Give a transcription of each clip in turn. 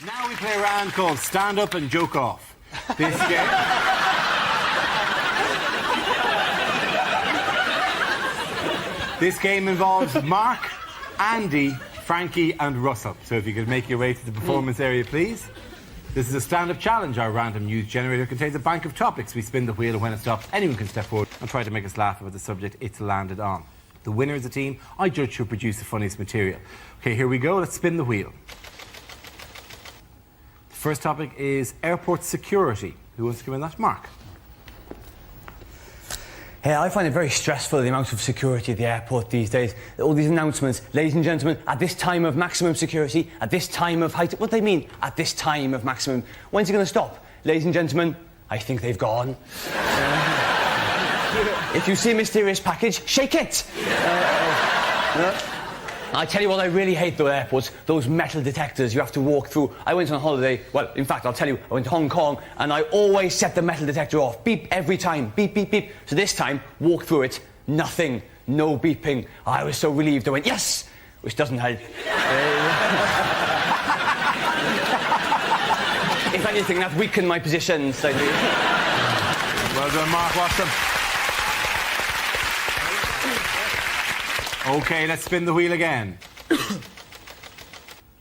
Now we play a round called Stand Up and Joke Off. This game... This game involves Mark, Andy, Frankie and Russell. So if you could make your way to the performance area, please. This is a stand-up challenge. Our random news generator contains a bank of topics. We spin the wheel and when it stops, anyone can step forward and try to make us laugh about the subject it's landed on. The winner is a team. I judge who produce the funniest material. OK, here we go. Let's spin the wheel. The first topic is airport security. Who wants to come in? That's Mark. Hey, I find it very stressful, the amount of security at the airport these days. All these announcements, ladies and gentlemen, at this time of maximum security, at this time of height... What do they mean, at this time of maximum? When's it going to stop? Ladies and gentlemen, I think they've gone. If you see a mysterious package, shake it! I tell you what I really hate, though, airports, those metal detectors you have to walk through. I went on holiday, well, in fact, I'll tell you, I went to Hong Kong, and I always set the metal detector off. Beep every time, beep, beep, beep. So this time, walk through it, nothing, no beeping. I was so relieved, I went, yes! Which doesn't help. If anything, that weakened my position slightly. Well done, Mark Watson. OK, let's spin the wheel again.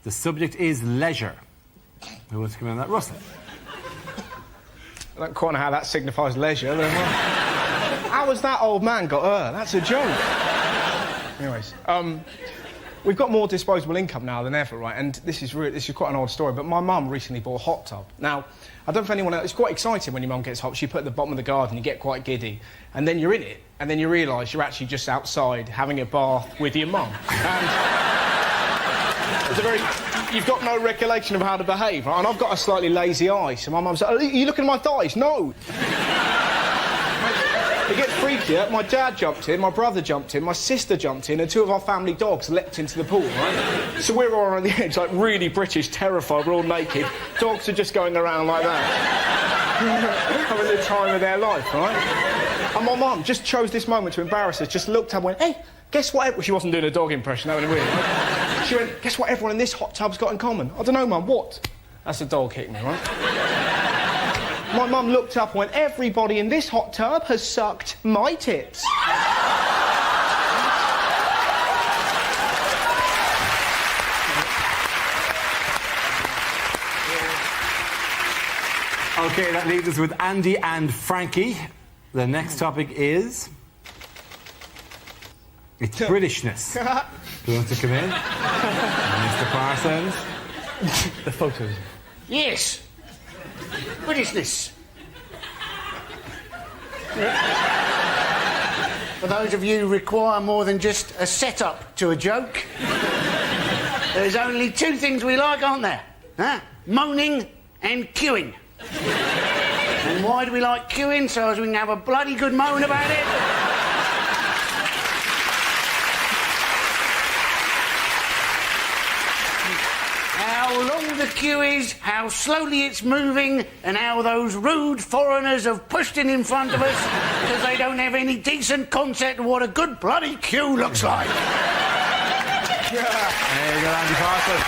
The subject is leisure. Who wants to come in on that? Russell. I don't quite know how that signifies leisure. How has that old man got her? That's a joke. Anyways, we've got more disposable income now than ever, right? And this is quite an old story, but my mum recently bought a hot tub. Now, I don't know if anyone else... It's quite exciting when your mum gets hot. She put it at the bottom of the garden, you get quite giddy, and then you're in it, and then you realise you're actually just outside having a bath with your mum. And it's a very... You've got no recollection of how to behave, right? And I've got a slightly lazy eye, so my mum's like, are you looking at my thighs? No. It gets freakier. My dad jumped in, my brother jumped in, my sister jumped in, and two of our family dogs leapt into the pool, right? So we're all on the edge, like really British, terrified, we're all naked. Dogs are just going around like that. Having the time of their life, right? And my mum just chose this moment to embarrass us, just looked up and went, hey, guess what? Well, she wasn't doing a dog impression, that would have been weird. Right? She went, guess what everyone in this hot tub's got in common? I don't know, Mum, what? That's a dog hitting me, right? My mum looked up and went, everybody in this hot tub has sucked my tits. OK, that leaves us with Andy and Frankie. The next topic is... It's Britishness. Who wants to come in? Mr. Parsons. The photos. Yes. Britishness. For those of you who require more than just a setup to a joke, there's only two things we like, aren't there? Huh? Moaning and queuing. And why do we like queuing? So as we can have a bloody good moan about it. How long the queue is, how slowly it's moving, and how those rude foreigners have pushed in front of us because they don't have any decent concept of what a good bloody queue looks like. There you go, Andy Parsons.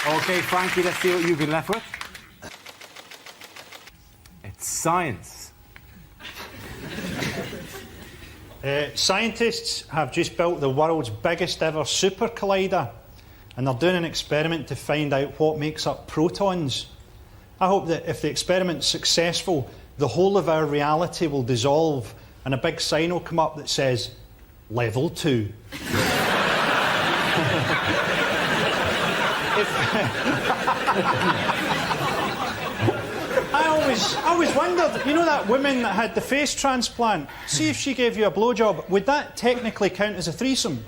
OK, Frankie, let's see what you've been left with. It's science. Scientists have just built the world's biggest ever super collider, and they're doing an experiment to find out what makes up protons. I hope that if the experiment's successful, the whole of our reality will dissolve and a big sign will come up that says, Level 2. I always wondered, you know that woman that had the face transplant? See if she gave you a blowjob, would that technically count as a threesome?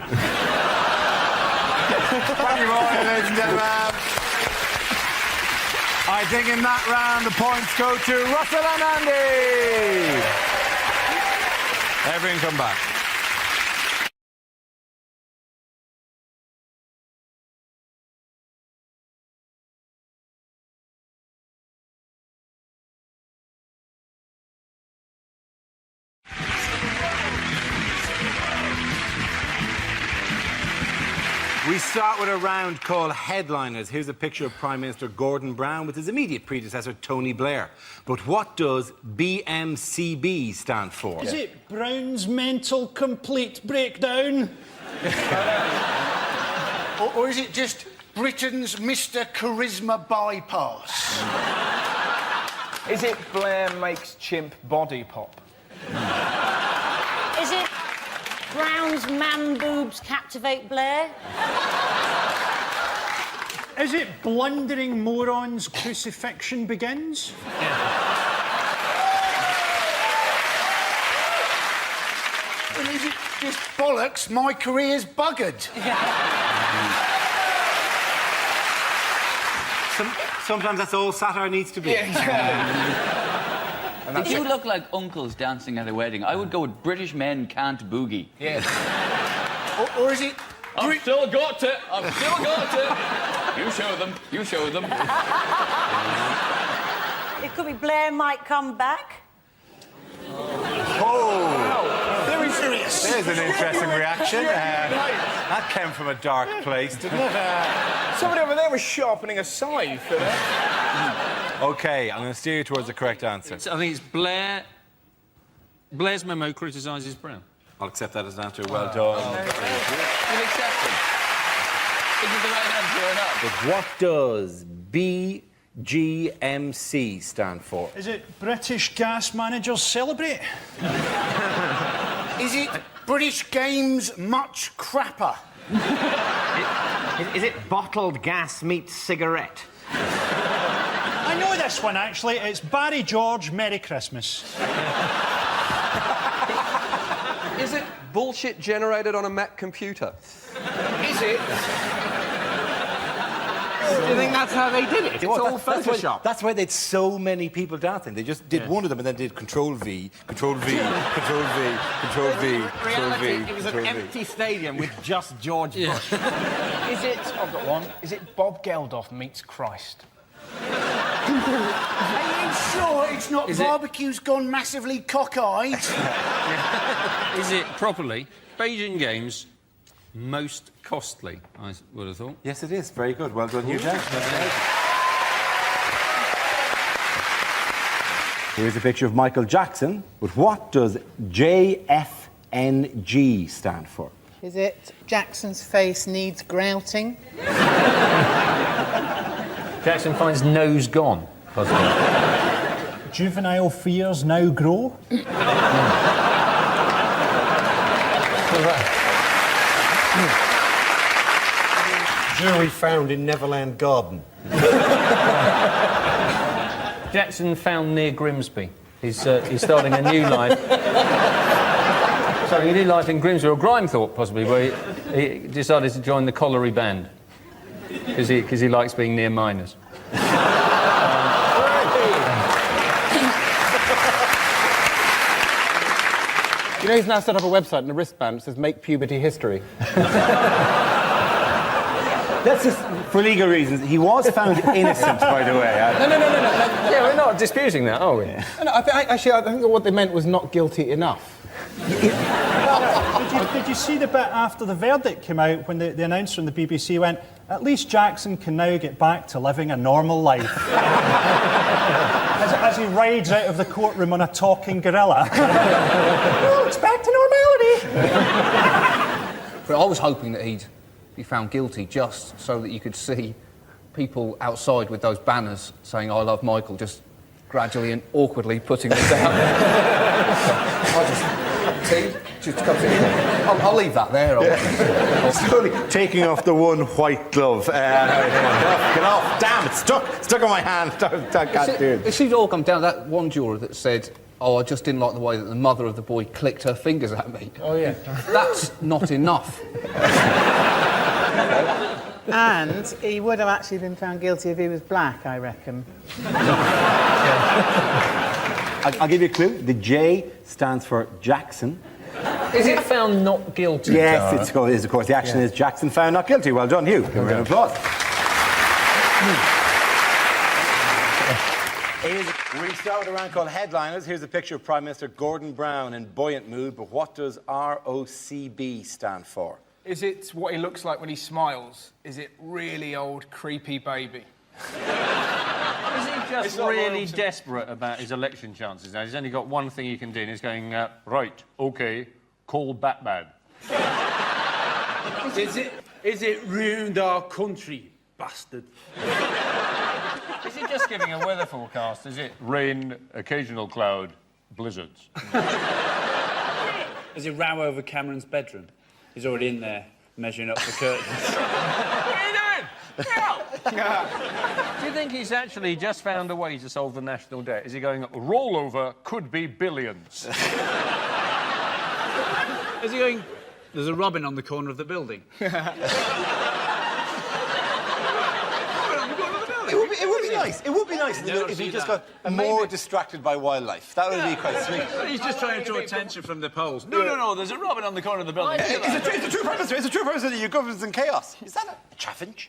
Thank you, ladies and gentlemen. I think in that round the points go to Russell and Andy. Everyone come back. We start with a round called Headliners. Here's a picture of Prime Minister Gordon Brown with his immediate predecessor, Tony Blair. But what does BMCB stand for? Is it Brown's Mental Complete Breakdown? Or is it just Britain's Mr. Charisma Bypass? Is it Blair makes chimp body pop? Is it Brown's man boobs captivate Blair? Is it Blundering Morons Crucifixion Begins? Well, is it just bollocks, my career's buggered? Sometimes that's all satire needs to be. If you look like uncles dancing at a wedding, I would go with British men can't boogie. Yes. Or is it... I've still got it. I've still got it. You show them. You show them. It could be Blair might come back. Oh! Very serious. There's an interesting reaction. That came from a dark place, didn't it? Somebody over there was sharpening a scythe. OK, I'm going to steer you towards the correct answer. I think it's Blair. Blair's memo criticises Brown. I'll accept that as an answer. Well done. You'll accept it. Is it the right answer or not? But what does BGMC stand for? Is it British Gas Managers Celebrate? Is it British Games Much Crapper? Is it bottled gas meets cigarette? I know this one, actually. It's Barry George, Merry Christmas. Is it bullshit generated on a Mac computer? Is it? Do you think that's how they did it? It's all Photoshop. That's why they had so many people dancing. They just did one of them and then did Control-V, Control-V, Control-V, Control-V, Control-V, It was an empty stadium with just George Bush. Is it... I've got one. Is it Bob Geldof meets Christ? Are you sure it's not barbecue's gone massively cockeyed? Is it properly Beijing Games most costly, I would have thought? Yes, it is. Very good. Well done, you, Jack. Here's a picture of Michael Jackson. But what does JFNG stand for? Is it Jackson's face needs grouting? Jackson finds nose gone, possibly. Juvenile fears now grow? Jury found in Neverland Garden. Jackson found near Grimsby. He's starting a new life. Starting a new life in Grimsby, or Grimethorpe, possibly, where he decided to join the colliery band. Because he likes being near miners. You know, he's now set up a website and a wristband that says Make Puberty History. That's just for legal reasons. He was found innocent, by the way. No. Yeah, we're not disputing that, are we? No, I think what they meant was not guilty enough. Did you see the bit after the verdict came out when the announcer on the BBC went, at least Jackson can now get back to living a normal life? as he rides out of the courtroom on a talking gorilla. Oh, it's back to normality! But I was hoping that he'd be found guilty just so that you could see people outside with those banners saying "I love Michael," just gradually and awkwardly putting them down. I'll leave that there. Slowly taking off the one white glove. Get off! Damn, it's stuck on my hand. I can't do it. It seemed to all come down to that one juror that said, "Oh, I just didn't like the way that the mother of the boy clicked her fingers at me." Oh, yeah. That's not enough. And he would have actually been found guilty if he was black, I reckon. I'll give you a clue. The J stands for Jackson. Is it found not guilty? Yes, it is, of course. The action is Jackson found not guilty. Well done, Hugh. Give him an applause. We start with a round called Headliners. Here's a picture of Prime Minister Gordon Brown in buoyant mood, but what does ROCB stand for? Is it what he looks like when he smiles? Is it really old, creepy baby? Is he just really desperate about his election chances now? He's only got one thing he can do, and he's going, right, OK, call Batman. Is it ruined our country, bastard? Is he just giving a weather forecast? Is it rain, occasional cloud, blizzards? Is it row over Cameron's bedroom? He's already in there, measuring up the curtains. What are you doing? Do you think he's actually just found a way to solve the national debt? Is he going, rollover could be billions? Is he going, there's a robin on the corner of the building? It would be nice. It would be nice if he just got more distracted by wildlife. That would be quite sweet. He's just trying to draw attention from the polls. No, there's a robin on the corner of the building. It's a true purpose. It's a true purpose that your government's in chaos. Is that a chaffinch?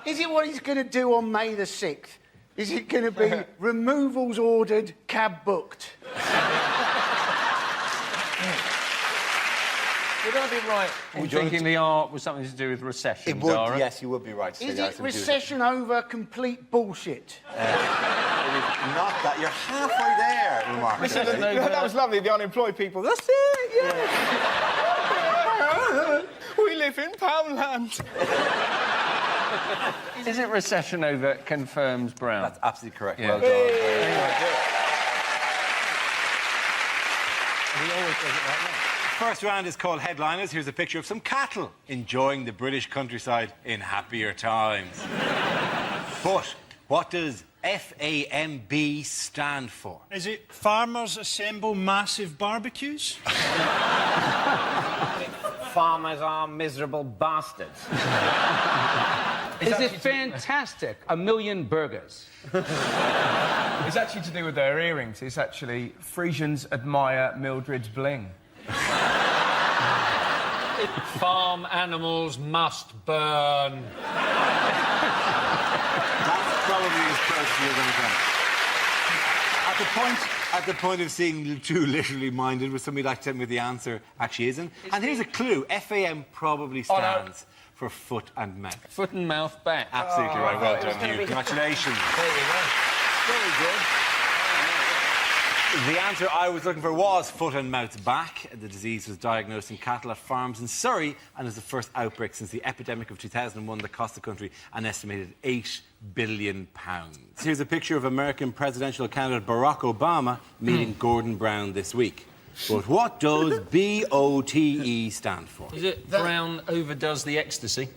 Is it what he's going to do on May the 6th? Is it going to be removals ordered, cab booked? Would I be right in thinking the art was something to do with recession, It would, Dara? yes, you would be right. Is it recession over complete bullshit? Not that. You're halfway there, Mark. That was lovely, the unemployed people. That's it, yeah. We live in Poundland. Is it recession over confirms Brown? That's absolutely correct. Yeah. Well done. He always does it right now. First round is called Headliners. Here's a picture of some cattle enjoying the British countryside in happier times. But what does FAMB stand for? Is it Farmers Assemble Massive Barbecues? Farmers are miserable bastards. Is it fantastic? 1 million burgers. It's actually to do with their earrings. It's actually Frisians admire Mildred's bling. Farm animals must burn. That's probably as close as you're going to come. At the point of seeing too literally minded, would somebody like to tell me what the answer actually isn't? And here's a clue. FAM probably stands for foot and mouth. Foot and mouth back. Absolutely right. Well done, Hugh. Congratulations. There you go. Very good. The answer I was looking for was foot and mouth back. The disease was diagnosed in cattle at farms in Surrey and is the first outbreak since the epidemic of 2001 that cost the country an estimated £8 billion. Here's a picture of American presidential candidate Barack Obama meeting Gordon Brown this week. But what does BOTE stand for? Is it Brown overdoes the ecstasy?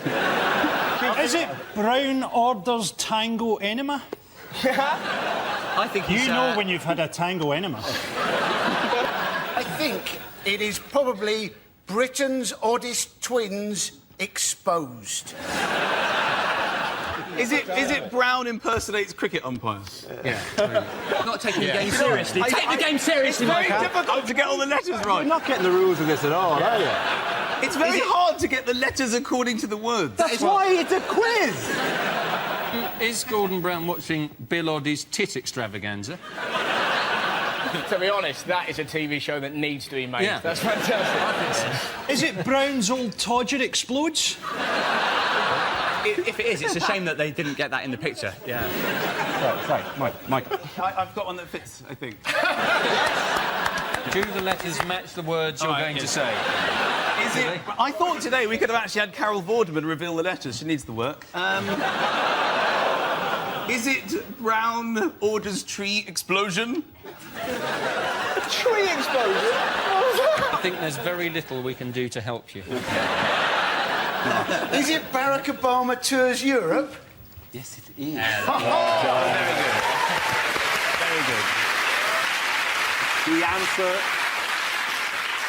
Is it Brown orders Tango Enema? I think you know when you've had a Tango Enema. I think it is probably Britain's oddest twins exposed. Is it Brown impersonates cricket umpires? Yeah. Not taking the game seriously. Take the game seriously, It's very difficult to get all the letters right. You're not getting the rules of this at all, are you? It's very hard to get the letters according to the words. That's why it's a quiz. Is Gordon Brown watching Bill Oddie's tit extravaganza? To be honest, that is a TV show that needs to be made. Yeah. That's fantastic. Is it Brown's Old Todger Explodes? If it is, it's a shame that they didn't get that in the picture. Yeah. Sorry, Mike. I've got one that fits, I think. Do the letters match the words you're going to say? Is it? I thought today we could have actually had Carol Vorderman reveal the letters. She needs the work. Is it Brown orders tree explosion? Tree explosion? I think there's very little we can do to help you. Is it Barack Obama tours Europe? Yes, it is. Very good.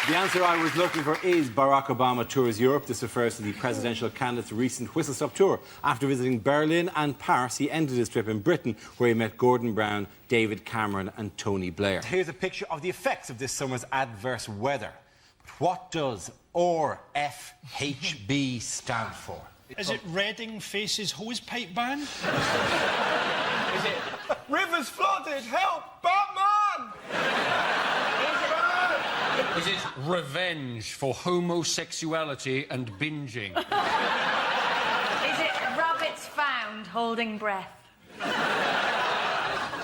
The answer I was looking for is Barack Obama tours Europe. This refers to the presidential candidate's recent whistle-stop tour. After visiting Berlin and Paris, he ended his trip in Britain, where he met Gordon Brown, David Cameron and Tony Blair. Here's a picture of the effects of this summer's adverse weather. What does RFHB stand for? Is it Reading faces hosepipe ban? Is it Rivers flooded? Help! Batman! Is it revenge for homosexuality and binging? Is it rabbits found holding breath?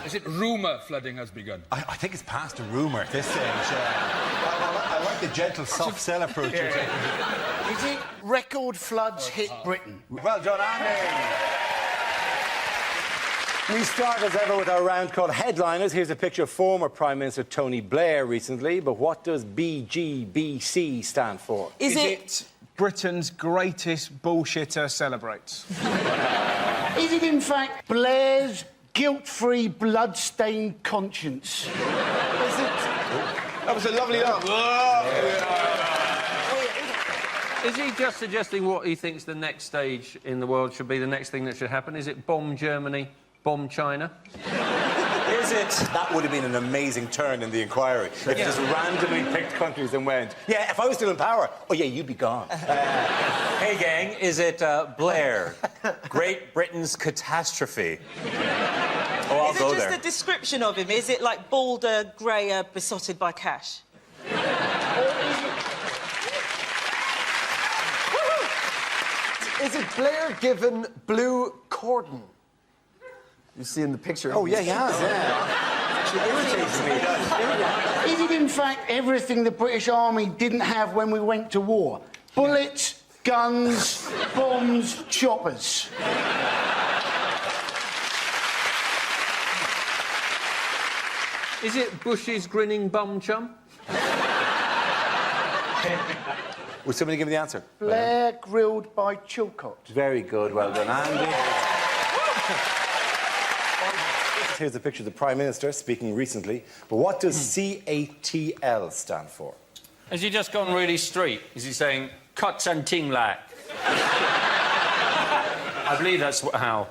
Is it rumour flooding has begun? I think it's past a rumour at this stage. I like the gentle, soft sell approach you're taking. Is it record floods hit Britain? Well done, Andy. We start as ever with our round called Headliners. Here's a picture of former Prime Minister Tony Blair recently. But what does BGBC stand for? Is it Britain's greatest bullshitter celebrates? Is it, in fact, Blair's guilt-free, blood-stained conscience? Is it... That was a lovely laugh. Is he just suggesting what he thinks the next stage in the world should be, the next thing that should happen? Is it bomb Germany, bomb China? Is it? That would have been an amazing turn in the inquiry. If you just randomly picked countries and went, yeah, if I was still in power, oh, yeah, you'd be gone. Hey, gang, is it Blair? Great Britain's catastrophe. Oh, I'll go there. Is it just a description of him? Is it like balder, greyer, besotted by cash? Is it Blair given blue cordon? You see in the picture. Oh, yeah, he has, yeah. Actually irritates me. Is it, in fact, everything the British Army didn't have when we went to war? Bullets, guns, bombs, choppers. Is it Bush's grinning bum chum? Would somebody give me the answer? Blair grilled by Chilcott. Very good, well done, Andy. Here's a picture of the Prime Minister speaking recently. But what does CATL stand for? Has he just gone really straight? Is he saying, cuts and ting like? I believe that's how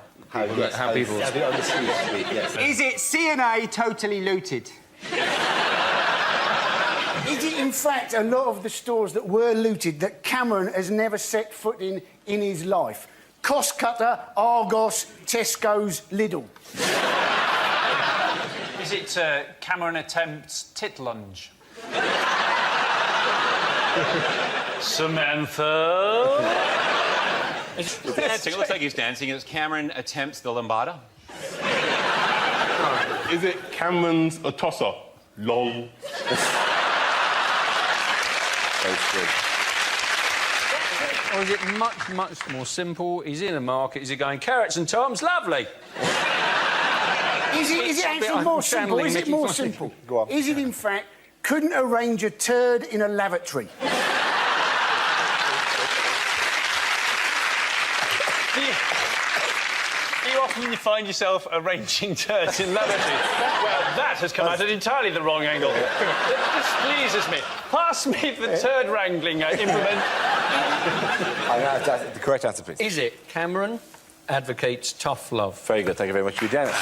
people... Yes. Is it CNA totally looted? Is it, in fact, a lot of the stores that were looted that Cameron has never set foot in his life? Costcutter, Argos, Tesco's, Lidl. Is it Cameron attempts tit lunge? Samantha? It's dancing. It looks like he's dancing. It's Cameron attempts the lambada. Is it Cameron's a tosser? Lol. Or is it much, much more simple? He's in a market, is he going, carrots and toms, lovely? Is it actually more simple? Is it more simple? Go on. Is it, in fact, couldn't arrange a turd in a lavatory? Do you often find yourself arranging turds in lavatories? Well, that has come out at entirely the wrong angle. This pleases me. Pass me the turd wrangling implement. The correct answer, please. Is it Cameron advocates tough love? Very good. Thank you very much for your Dennis.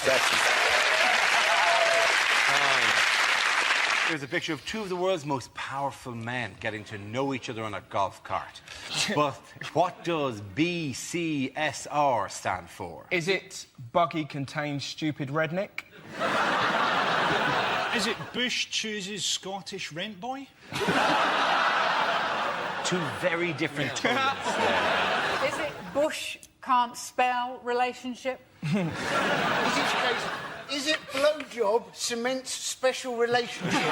Here's a picture of two of the world's most powerful men getting to know each other on a golf cart. But what does BCSR stand for? Is it buggy contains stupid redneck? Is it Bush chooses Scottish rent boy? Two very different terms. Is it Bush can't spell relationship? Is it blowjob cements special relationship?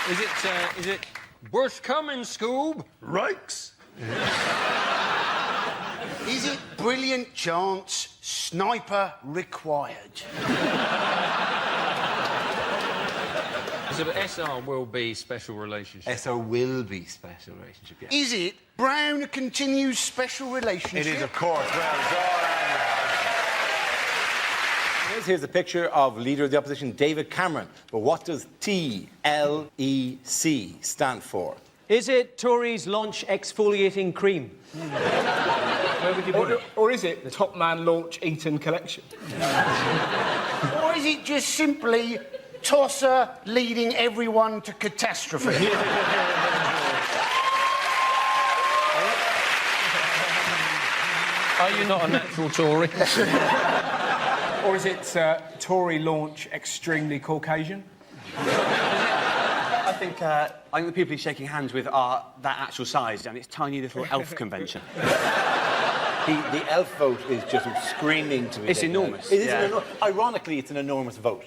Is it Bush coming, Scoob? Rikes. Is it brilliant chance, sniper required? So the SR will be special relationship. SR will be special relationship, yes. Is it Brown continues special relationship? It is, of course. Well done. Here's a picture of Leader of the Opposition, David Cameron. But what does TLEC stand for? Is it Tories launch exfoliating cream? Where would you put it? Or is it the Top Man launch Eton collection? Or is it just simply tosser leading everyone to catastrophe? Are you not a natural Tory? Or is it Tory launch extremely Caucasian? I think the people he's shaking hands with are that actual size, and it's tiny little elf convention. The elf vote is just screaming to me. It's enormous. It is ironically, it's an enormous vote.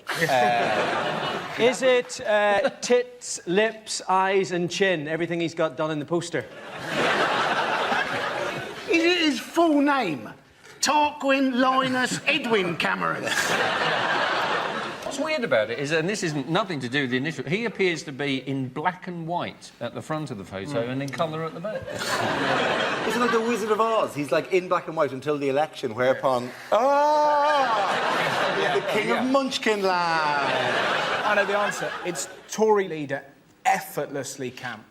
Is it tits, lips, eyes and chin? Everything he's got done in the poster. Is it his full name? Tarquin Linus Edwin Cameron. What's weird about it is, and this isn't nothing to do with the initial, he appears to be in black and white at the front of the photo and in colour at the back. It's like the Wizard of Oz. He's like in black and white until the election, whereupon... the King of Munchkin Land. I know the answer. It's Tory leader effortlessly camp.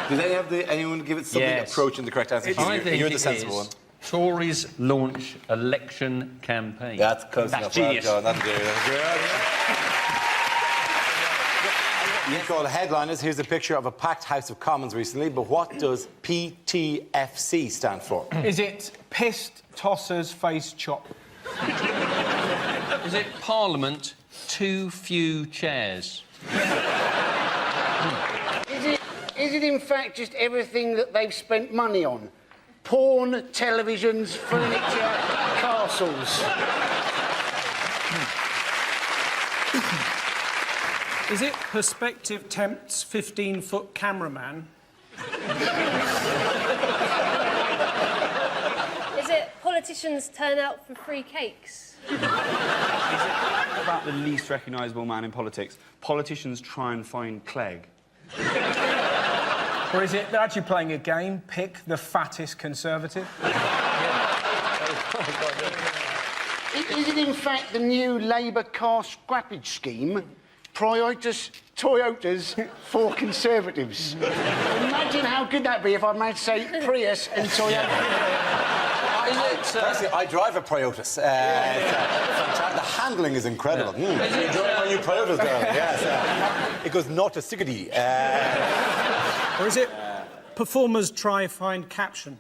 Did anyone give it something approaching the correct answer? I think You're the sensible one. Tories launch election campaign. That's close enough. Genius. Well done. That's good. You call headliners. Here's a picture of a packed House of Commons recently, but what does PTFC stand for? Is it pissed tossers face chop? Is it Parliament too few chairs? Is it in fact just everything that they've spent money on? Porn, televisions, furniture, castles. Is it perspective tempts 15-foot cameraman? Is it politicians turn out for free cakes? Is it about the least recognisable man in politics? Politicians try and find Clegg. Or is it they're actually playing a game, pick the fattest Conservative? Is it in fact the new Labour car scrappage scheme? Toyotas for Conservatives. Imagine how good that'd be if I managed to say Prius and Toyota. Personally, I drive a Prius. The handling is incredible. You drive my new Prius, darling. Yes. It goes 0 to 60. Or is it performers try find caption?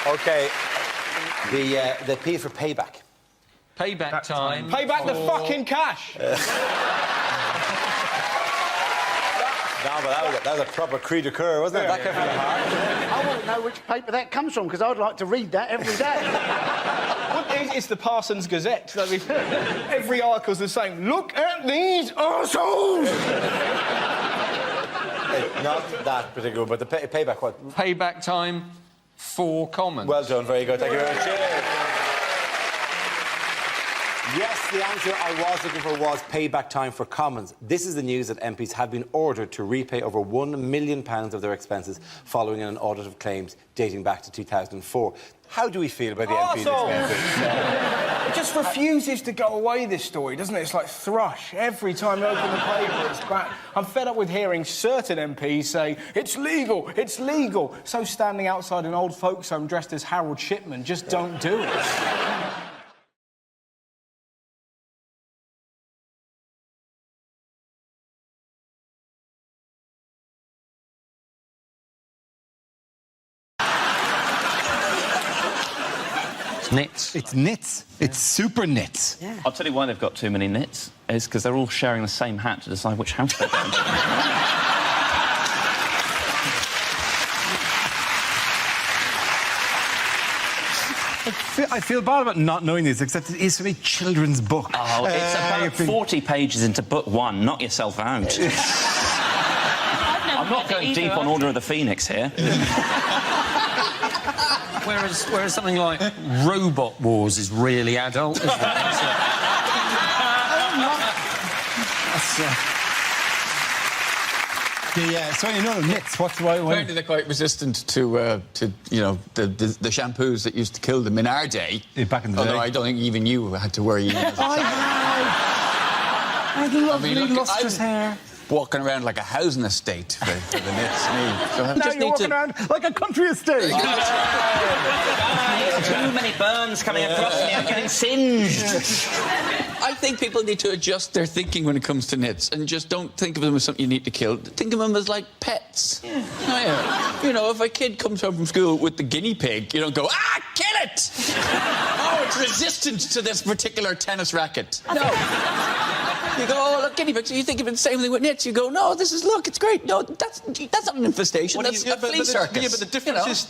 Okay. The P for payback. Payback time. Pay back the fucking cash! No, but that was a proper cri de coeur, wasn't it? That came from the heart. I want to know which paper that comes from, because I'd like to read that every day. It's the Parsons Gazette. Every article's the same. Look at these arseholes! It's not that particular, but the payback what? Payback time for Commons. Well done, very good. Thank you very much. Cheers. Yes, the answer I was looking for was payback time for Commons. This is the news that MPs have been ordered to repay over £1 million of their expenses following an audit of claims dating back to 2004. How do we feel about the MPs' expenses? It just refuses to go away, this story, doesn't it? It's like thrush. Every time I open the paper, it's back. I'm fed up with hearing certain MPs say, it's legal, it's legal. So standing outside an old folks' home dressed as Harold Shipman, just don't do it. Nits. It's nits. It's super nits. Yeah. I'll tell you why they've got too many nits. It's because they're all sharing the same hat to decide which house they're going to. I feel bad about not knowing this, except it is from a children's book. Oh, it's about 40 pages into book 1. Knock yourself out. I'm not going deep on Order of the Phoenix here. Whereas something like Robot Wars is really adult, isn't it? So you know, nits. What's the right way? Apparently they're quite resistant to you know, the shampoos that used to kill them in our day. Back in the day. Although I don't think even you had to worry. I have lovely lustrous hair. walking around like a housing estate for the Nits. So I Now just you're need walking to... around like a country estate. Too many burns coming across me. I'm getting singed. I think people need to adjust their thinking when it comes to nits and just don't think of them as something you need to kill. Think of them as like pets. Yeah. Oh, yeah. You know, if a kid comes home from school with the guinea pig, you don't go, kill it! Oh, it's resistant to this particular tennis racket. No. You go, oh, look, guinea pigs. You think of it the same thing with nits. You go, no, look, it's great. No, that's not an infestation. That's a flea circus. Yeah, but the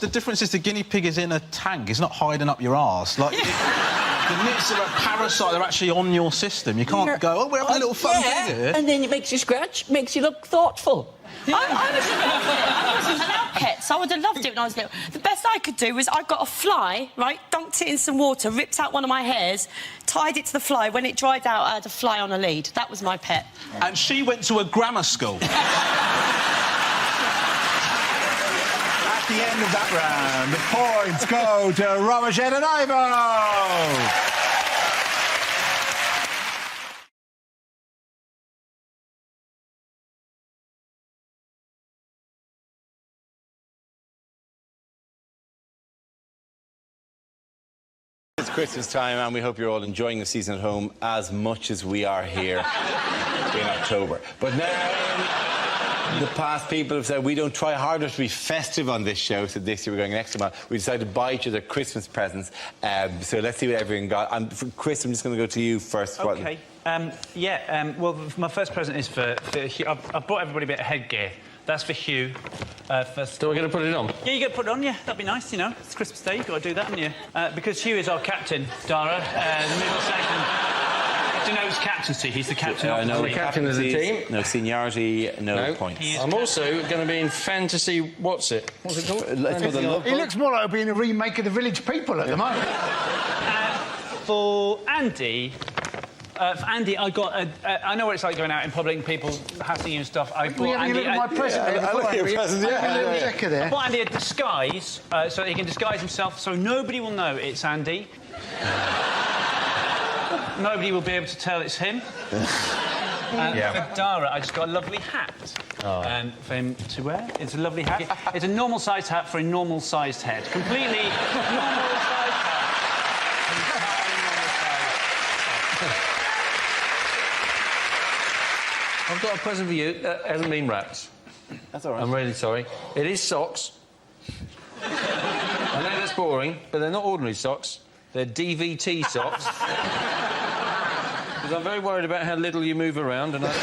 difference is the guinea pig is in a tank. It's not hiding up your arse. Like, the nits are a parasite. They're actually on your system. You can't go, oh, we're having a little fun thing here. And then it makes you scratch, makes you look thoughtful. I wasn't allowed pets. I would have loved it when I was little. The best I could do was I got a fly, right, dunked it in some water, ripped out one of my hairs, tied it to the fly. When it dried out, I had a fly on a lead. That was my pet. And she went to a grammar school. At the end of that round, the points go to Romaget and Ivo. It's Christmas time, and we hope you're all enjoying the season at home as much as we are here in October. But now, in the past, people have said we don't try harder to be festive on this show, so this year we're going an extra mile. We decided to buy each other Christmas presents, so let's see what everyone got. Chris, I'm just going to go to you first. OK. Well, my first present is for Hugh. I've bought everybody a bit of headgear. That's for Hugh. First. So we're going to put it on? Yeah, you got to put it on, yeah. That'd be nice, you know. It's Christmas Day, you've got to do that, haven't you? Because Hugh is our captain, Dara. The middle section denotes captaincy. He's the captain of the team. No captain of the team. No seniority, no points. I'm also going to be in Fantasy... What's it called? He looks more like being a remake of The Village People at the moment. For Andy, I got a... I know what it's like going out in public and people hassling you and stuff. I bought Andy... my present. I like your present, yeah. I bought Andy a disguise so that he can disguise himself so nobody will know it's Andy. Nobody will be able to tell it's him. For Dara, I just got a lovely hat for him to wear. It's a lovely hat. It's a normal-sized hat for a normal-sized head. Completely normal-sized hat. I've got a present for you that hasn't been wrapped. That's all right. I'm really sorry. It is socks. I know that's boring, but they're not ordinary socks. They're DVT socks. Because I'm very worried about how little you move around, and I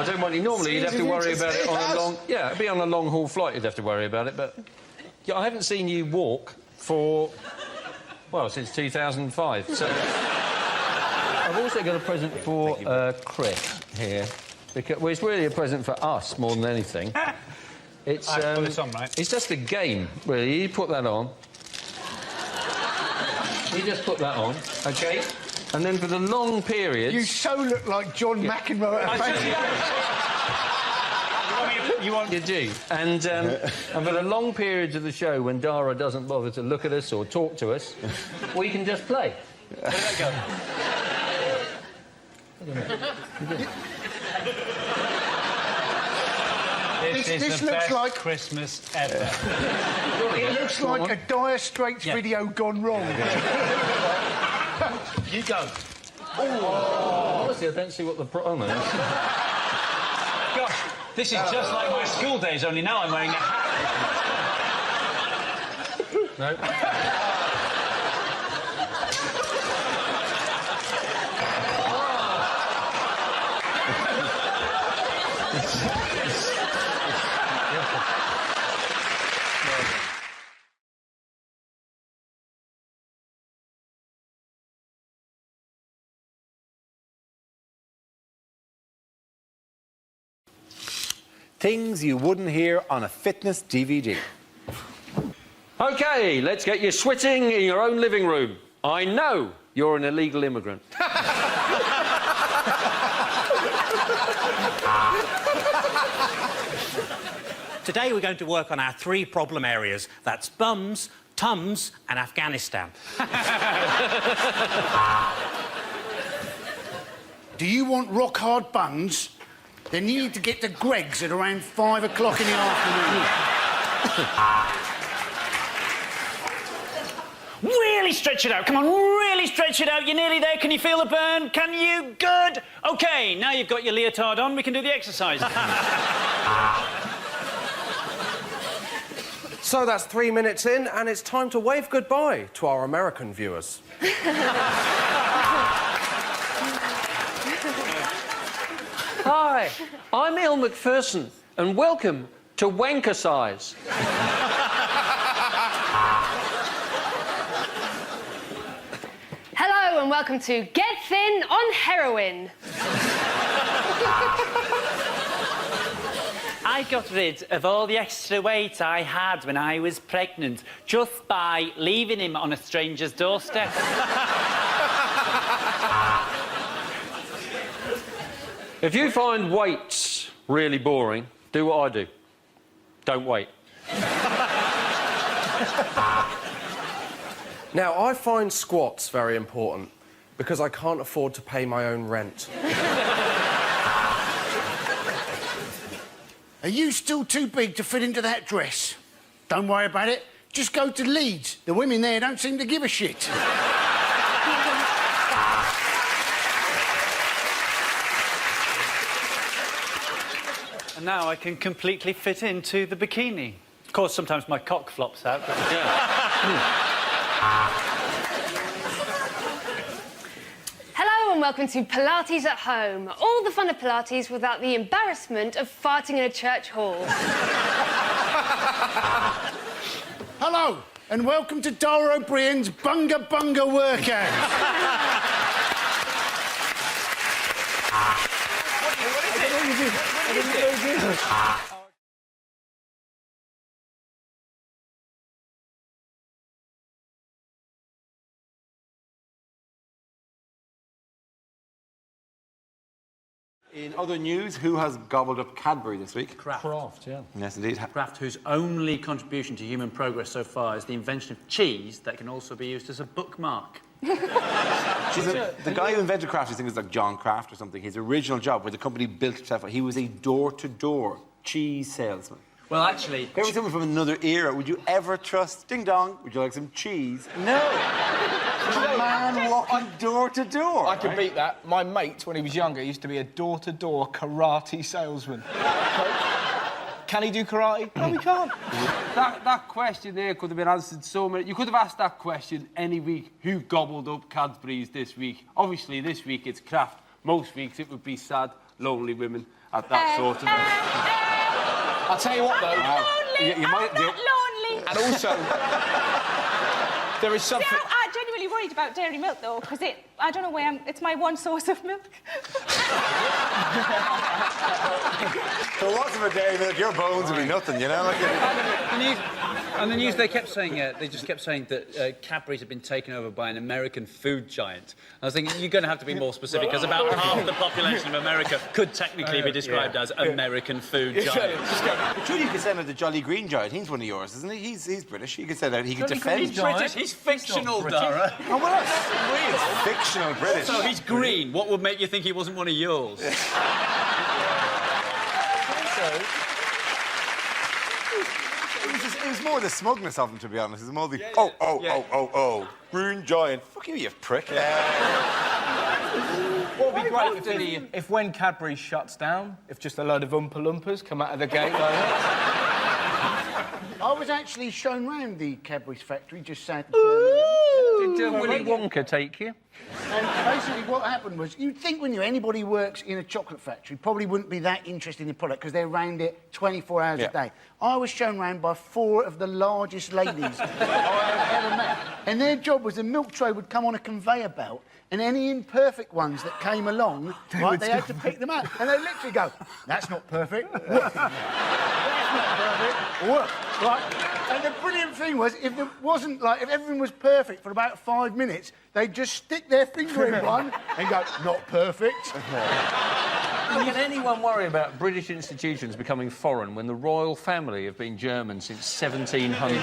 don't want you... Normally, you'd have to worry about it on a long... Yeah, it'd be on a long-haul flight you'd have to worry about it, but... Yeah, I haven't seen you walk for... Well, since 2005, so... I've also got a present for Chris here. Because, well, it's really a present for us more than anything. It's, put this on, right? It's just a game, really. You put that on. You just put that on, OK? And then for the long periods... You so look like John McEnroe at a You do. And for the long periods of the show when Dara doesn't bother to look at us or talk to us, we can just play. Where did that go? This looks like Christmas ever. It looks like a Dire Straits video gone wrong. You go. Honestly, I don't see what the problem is. Gosh, this is just like my school days, only now I'm wearing a hat. No. Things you wouldn't hear on a fitness DVD. OK, let's get you sweating in your own living room. I know you're an illegal immigrant. Today we're going to work on our 3 problem areas. That's bums, tums and Afghanistan. do you want rock-hard buns? Then you need to get to Greg's at around 5 o'clock in the afternoon. Really stretch it out. Come on, really stretch it out. You're nearly there. Can you feel the burn? Can you? Good. OK, now you've got your leotard on, we can do the exercise. So that's 3 minutes in, and it's time to wave goodbye to our American viewers. Hi, I'm Il McPherson, and welcome to Wankercise. Hello and welcome to Get Thin on Heroin. I got rid of all the extra weight I had when I was pregnant just by leaving him on a stranger's doorstep. If you find weights really boring, do what I do. Don't wait. Now, I find squats very important because I can't afford to pay my own rent. Are you still too big to fit into that dress? Don't worry about it. Just go to Leeds. The women there don't seem to give a shit. And now I can completely fit into the bikini. Of course, sometimes my cock flops out. But... Hello and welcome to Pilates at Home. All the fun of Pilates without the embarrassment of farting in a church hall. Hello, and welcome to Dara O'Brien's Bunga Bunga Workout. In other news, who has gobbled up Cadbury this week? Kraft, yeah. Yes, indeed. Kraft, whose only contribution to human progress so far is the invention of cheese that can also be used as a bookmark. The guy who invented Kraft, I think it was like John Kraft or something, his original job, where the company built itself, he was a door-to-door cheese salesman. Well, actually... If there was someone from another era, would you ever trust, ding dong, would you like some cheese? No. A man walking door to door. I could beat that. My mate, when he was younger, used to be a door-to-door karate salesman. Can he do karate? No, he can't. That question there could have been answered so many... You could have asked that question any week. Who gobbled up Cadbury's this week? Obviously, this week it's Kraft. Most weeks it would be sad, lonely women at that sort of... I'll tell you what, though... Lonely. You might I'm not lonely. And also... there is something... See, I'm genuinely worried about dairy milk, though, because I don't know why it's my one source of milk. So what's for dairy milk? Your bones would be nothing, you know? Like And the news, they kept saying, they just kept saying that Cadbury's had been taken over by an American food giant. I was thinking, you're going to have to be more specific, because about half the population of America could technically be described as American food giant. Trudy could send out the Jolly Green Giant. He's one of yours, isn't he? He's British. He could send out. He could defend. He's British. He's fictional, Dara. Oh, well, that's real. Fictional British. So he's green. What would make you think he wasn't one of yours? It was more the smugness of him, to be honest. It was more the oh, Green Giant. Fuck you, you prick. What would be great if when Cadbury shuts down, if just a load of Oompa Loompas come out of the gate like that. I was actually shown round the Cadbury's factory just south of Did Willy Wonka take you? And basically what happened was, you'd think when anybody works in a chocolate factory probably wouldn't be that interested in the product because they're around it 24 hours a day. I was shown round by 4 of the largest ladies I've ever met. And their job was the milk tray would come on a conveyor belt and any imperfect ones that came along, they had to pick them up. And they'd literally go, that's not perfect. That's not perfect. Right? And the brilliant thing was, if there wasn't, if everything was perfect for about 5 minutes, they'd just stick their finger in one and go, not perfect. Can anyone worry about British institutions becoming foreign when the royal family have been German since 1700?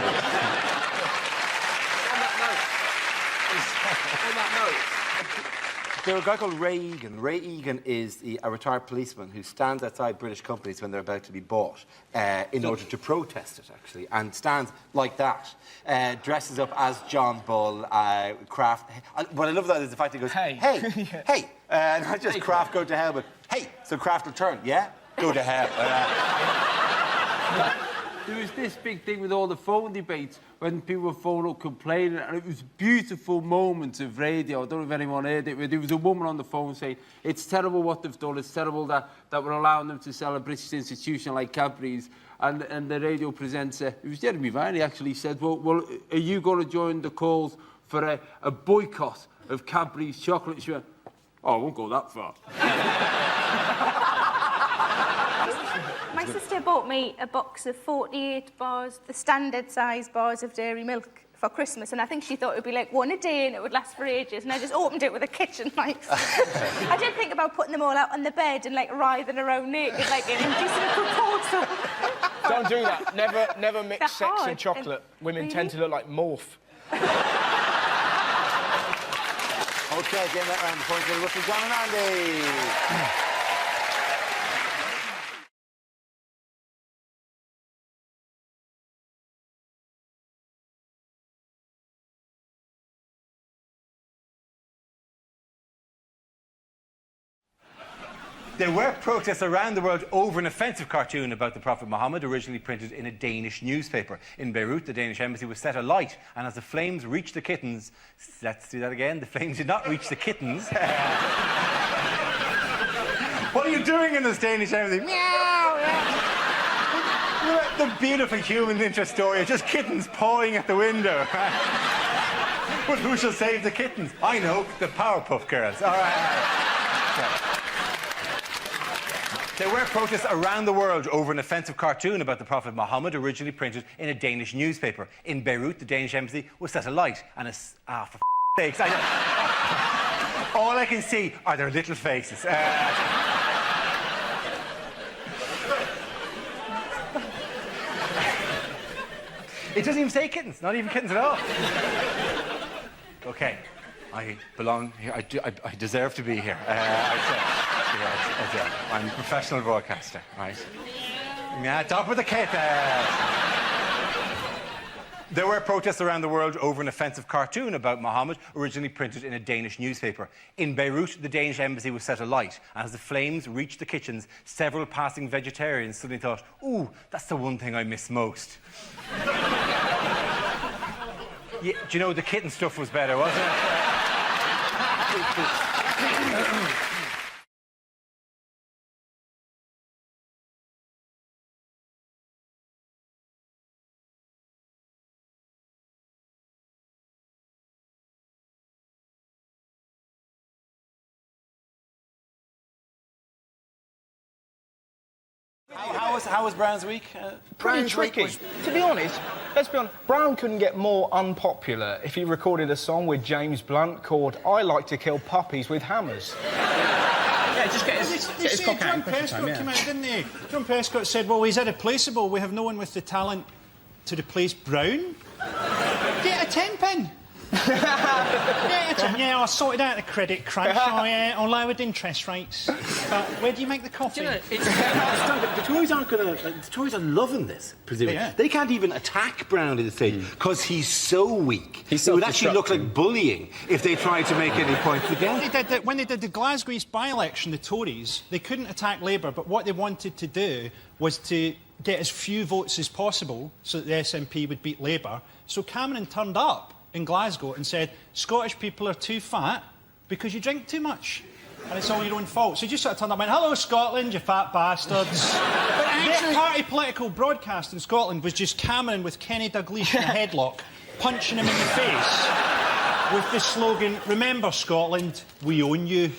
There's a guy called Ray Egan. Ray Egan is a retired policeman who stands outside British companies when they're about to be bought in order to protest it, actually, and stands like that, dresses up as John Bull, Kraft. What I love about it is the fact that he goes, hey, hey, not just Kraft go to hell, but hey, so Kraft will turn, yeah? Go to hell. There was this big thing with all the phone debates when people were phoning up complaining, and it was beautiful moments of radio. I don't know if anyone heard it, but there was a woman on the phone saying, it's terrible what they've done, it's terrible that we're allowing them to sell a British institution like Cadbury's. And the radio presenter, it was Jeremy Vine, he actually said, well, are you going to join the calls for a boycott of Cadbury's chocolate? She went, oh, I won't go that far. My sister bought me a box of 48 bars, the standard size bars of dairy milk for Christmas, and I think she thought it would be like one a day and it would last for ages, and I just opened it with a kitchen knife. I did think about putting them all out on the bed and like writhing around naked like an indecent proposal. Don't do that. Never mix sex hard. and chocolate. Women tend to look like morph. OK, getting that round the point to Russell, John and Andy. There were protests around the world over an offensive cartoon about the Prophet Muhammad, originally printed in a Danish newspaper. In Beirut, the Danish embassy was set alight, and as the flames reached the kittens... Let's do that again. The flames did not reach the kittens. What are you doing in this Danish embassy? Meow! The beautiful human interest story of just kittens pawing at the window. But who shall save the kittens? I know, the Powerpuff Girls. All right. There were protests around the world over an offensive cartoon about the Prophet Muhammad, originally printed in a Danish newspaper. In Beirut, the Danish embassy was set alight, and for sakes, all I can see are their little faces. It doesn't even say kittens, not even kittens at all. OK, I belong here. I deserve to be here. I'm a professional broadcaster, right? Yeah, top of the kit. There were protests around the world over an offensive cartoon about Muhammad, originally printed in a Danish newspaper. In Beirut, the Danish embassy was set alight, and as the flames reached the kitchens, several passing vegetarians suddenly thought, ooh, that's the one thing I miss most. Yeah, do you know, the kitten stuff was better, wasn't it? How was Brown's week? Pretty tricky. To be honest, let's be honest, Brown couldn't get more unpopular if he recorded a song with James Blunt called I Like to Kill Puppies with Hammers. Yeah, just get his cock out. John Prescott came out, didn't he? John Prescott said, well, he's irreplaceable. We have no one with the talent to replace Brown. Get a 10-pin. Yeah, I sorted out the credit crunch. I lowered interest rates. But where do you make the coffee? You know, the Tories aren't going to... the Tories are loving this, presumably. Yeah. They can't even attack Brown at this stage because he's so weak. It would actually look like bullying if they tried to make any points against him. When they did the Glasgow East by-election, the Tories, they couldn't attack Labour, but what they wanted to do was to get as few votes as possible so that the SNP would beat Labour. So Cameron turned up in Glasgow and said, Scottish people are too fat because you drink too much. And it's all your own fault. So he just sort of turned up and went, hello, Scotland, you fat bastards. But actually, their party political broadcast in Scotland was just Cameron with Kenny Dalglish in a headlock, punching him in the face with the slogan, remember, Scotland, we own you.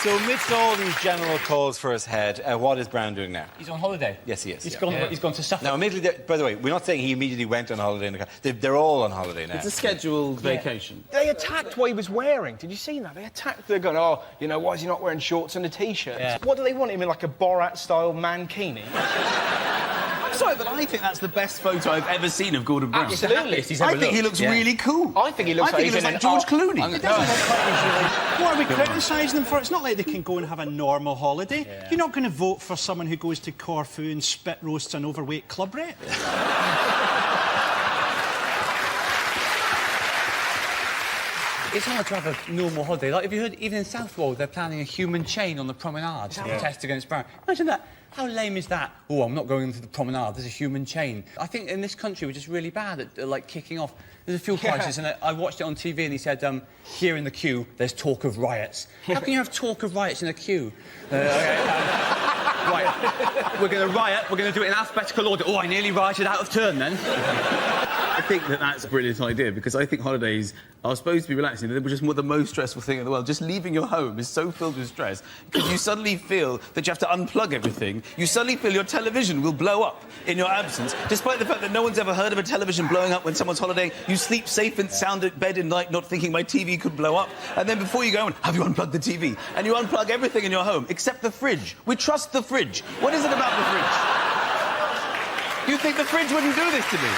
So amidst all these general calls for his head, what is Brown doing now? He's on holiday. Yes, he is. He's gone to Suffolk. Now, immediately, by the way, we're not saying he immediately went on holiday in the car. They're all on holiday now. It's a scheduled vacation. They attacked what he was wearing. Did you see that? They attacked. They're going, oh, you know, why is he not wearing shorts and a T-shirt? Yeah. What do they want him in, like a Borat-style mankini? sorry, but I think that's the best photo I've ever seen of Gordon Brown. Absolutely. I think he looks really cool. I think he looks like George Clooney. What are we criticising them for? It's not like they can go and have a normal holiday. Yeah. You're not going to vote for someone who goes to Corfu and spit roasts an overweight club rep. It's hard to have a normal holiday. Like, if you heard, even in Southwold, they're planning a human chain on the promenade to protest against Brown. Imagine that. How lame is that? Oh, I'm not going into the promenade. There's a human chain. I think in this country we're just really bad at like kicking off. There's a fuel crisis, and I watched it on TV, and he said, here in the queue, there's talk of riots. How can you have talk of riots in a queue? Right, we're going to riot. We're going to do it in alphabetical order. Oh, I nearly rioted out of turn then. I think that's a brilliant idea, because I think holidays are supposed to be relaxing. They're just the most stressful thing in the world. Just leaving your home is so filled with stress, because you suddenly feel that you have to unplug everything. You suddenly feel your television will blow up in your absence, despite the fact that no one's ever heard of a television blowing up when someone's holidaying. You sleep safe and sound at bed in night, not thinking my TV could blow up. And then before you go, have you unplugged the TV? And you unplug everything in your home, except the fridge. We trust the fridge. What is it about the fridge? You think the fridge wouldn't do this to me?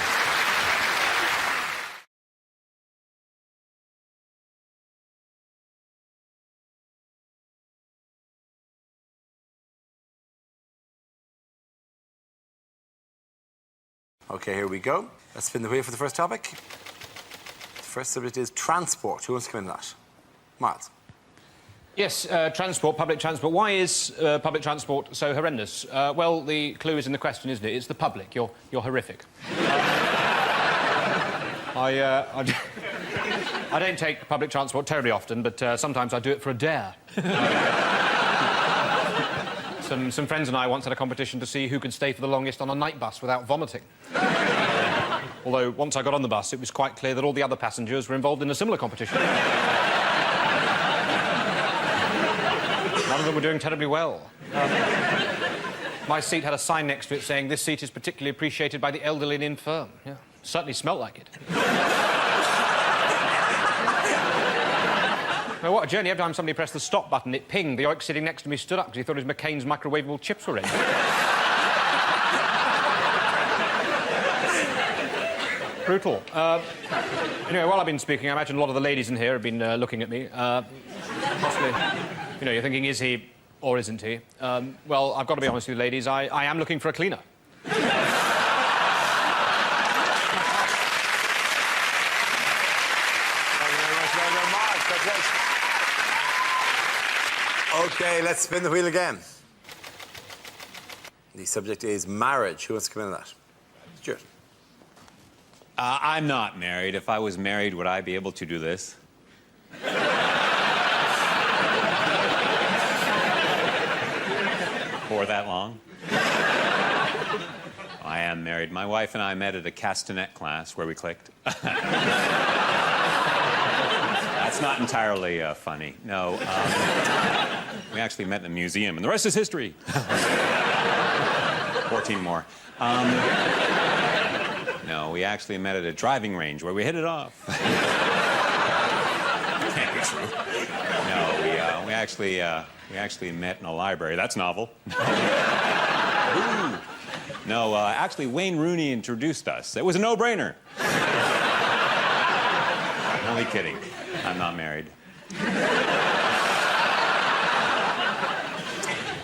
OK, here we go. Let's spin the wheel for the first topic. The first subject is transport. Who wants to come in that? Miles. Yes, transport, public transport. Why is public transport so horrendous? Well, the clue is in the question, isn't it? It's the public. You're horrific. I don't take public transport terribly often, but sometimes I do it for a dare. Some friends and I once had a competition to see who could stay for the longest on a night bus without vomiting. Although, once I got on the bus, it was quite clear that all the other passengers were involved in a similar competition. None of them were doing terribly well. My seat had a sign next to it saying, "This seat is particularly appreciated by the elderly and infirm." Yeah, certainly smelt like it. Well, what a journey. Every time somebody pressed the stop button, it pinged. The oik sitting next to me stood up because he thought his McCain's microwavable chips were ready. Brutal. Anyway, while I've been speaking, I imagine a lot of the ladies in here have been looking at me. Possibly, you're thinking, is he or isn't he? Well, I've got to be honest with you, ladies, I am looking for a cleaner. OK, let's spin the wheel again. The subject is marriage. Who wants to come in on that? Stuart. I'm not married. If I was married, would I be able to do this? For that long? I am married. My wife and I met at a castanet class where we clicked. That's not entirely funny. No, we actually met in a museum, and the rest is history. 14 more. No, we actually met at a driving range where we hit it off. Can't be true. No, we actually met in a library. That's novel. Ooh. No, actually, Wayne Rooney introduced us. It was a no-brainer. I'm only kidding. I'm not married.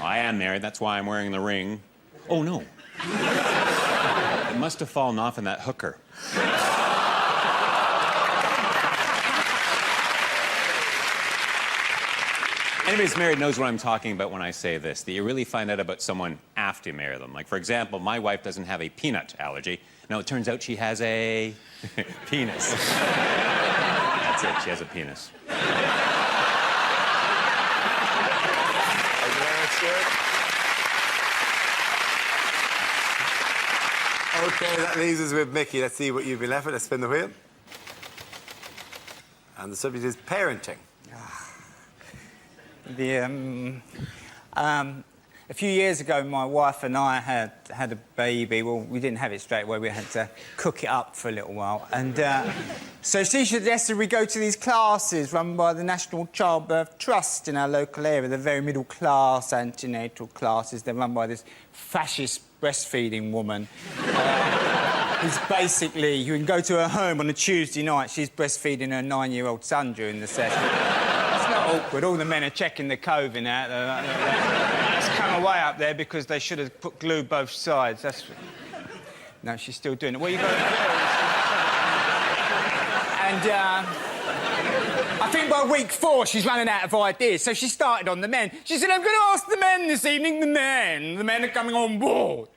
I am married. That's why I'm wearing the ring. Oh, no. It must have fallen off in that hooker. Anybody who's married knows what I'm talking about when I say this, that you really find out about someone after you marry them. Like, for example, my wife doesn't have a peanut allergy. No, it turns out she has a penis. That's it, she has a penis. OK, that leaves us with Mickey. Let's see what you've been left with. Let's spin the wheel. And the subject is parenting. A few years ago, my wife and I had a baby. Well, we didn't have it straight away. We had to cook it up for a little while. And so she suggested we go to these classes run by the National Childbirth Trust in our local area. They're very middle-class antenatal classes. They're run by this fascist breastfeeding woman. Who's basically, you can go to her home on a Tuesday night, she's breastfeeding her 9-year-old son during the session. It's not awkward, all the men are checking the coving out. It's come away up there because they should have put glue both sides. That's... No, she's still doing it. What are you going to do? And, I think by week 4, she's running out of ideas, so she started on the men. She said, I'm going to ask the men this evening, the men are coming on board.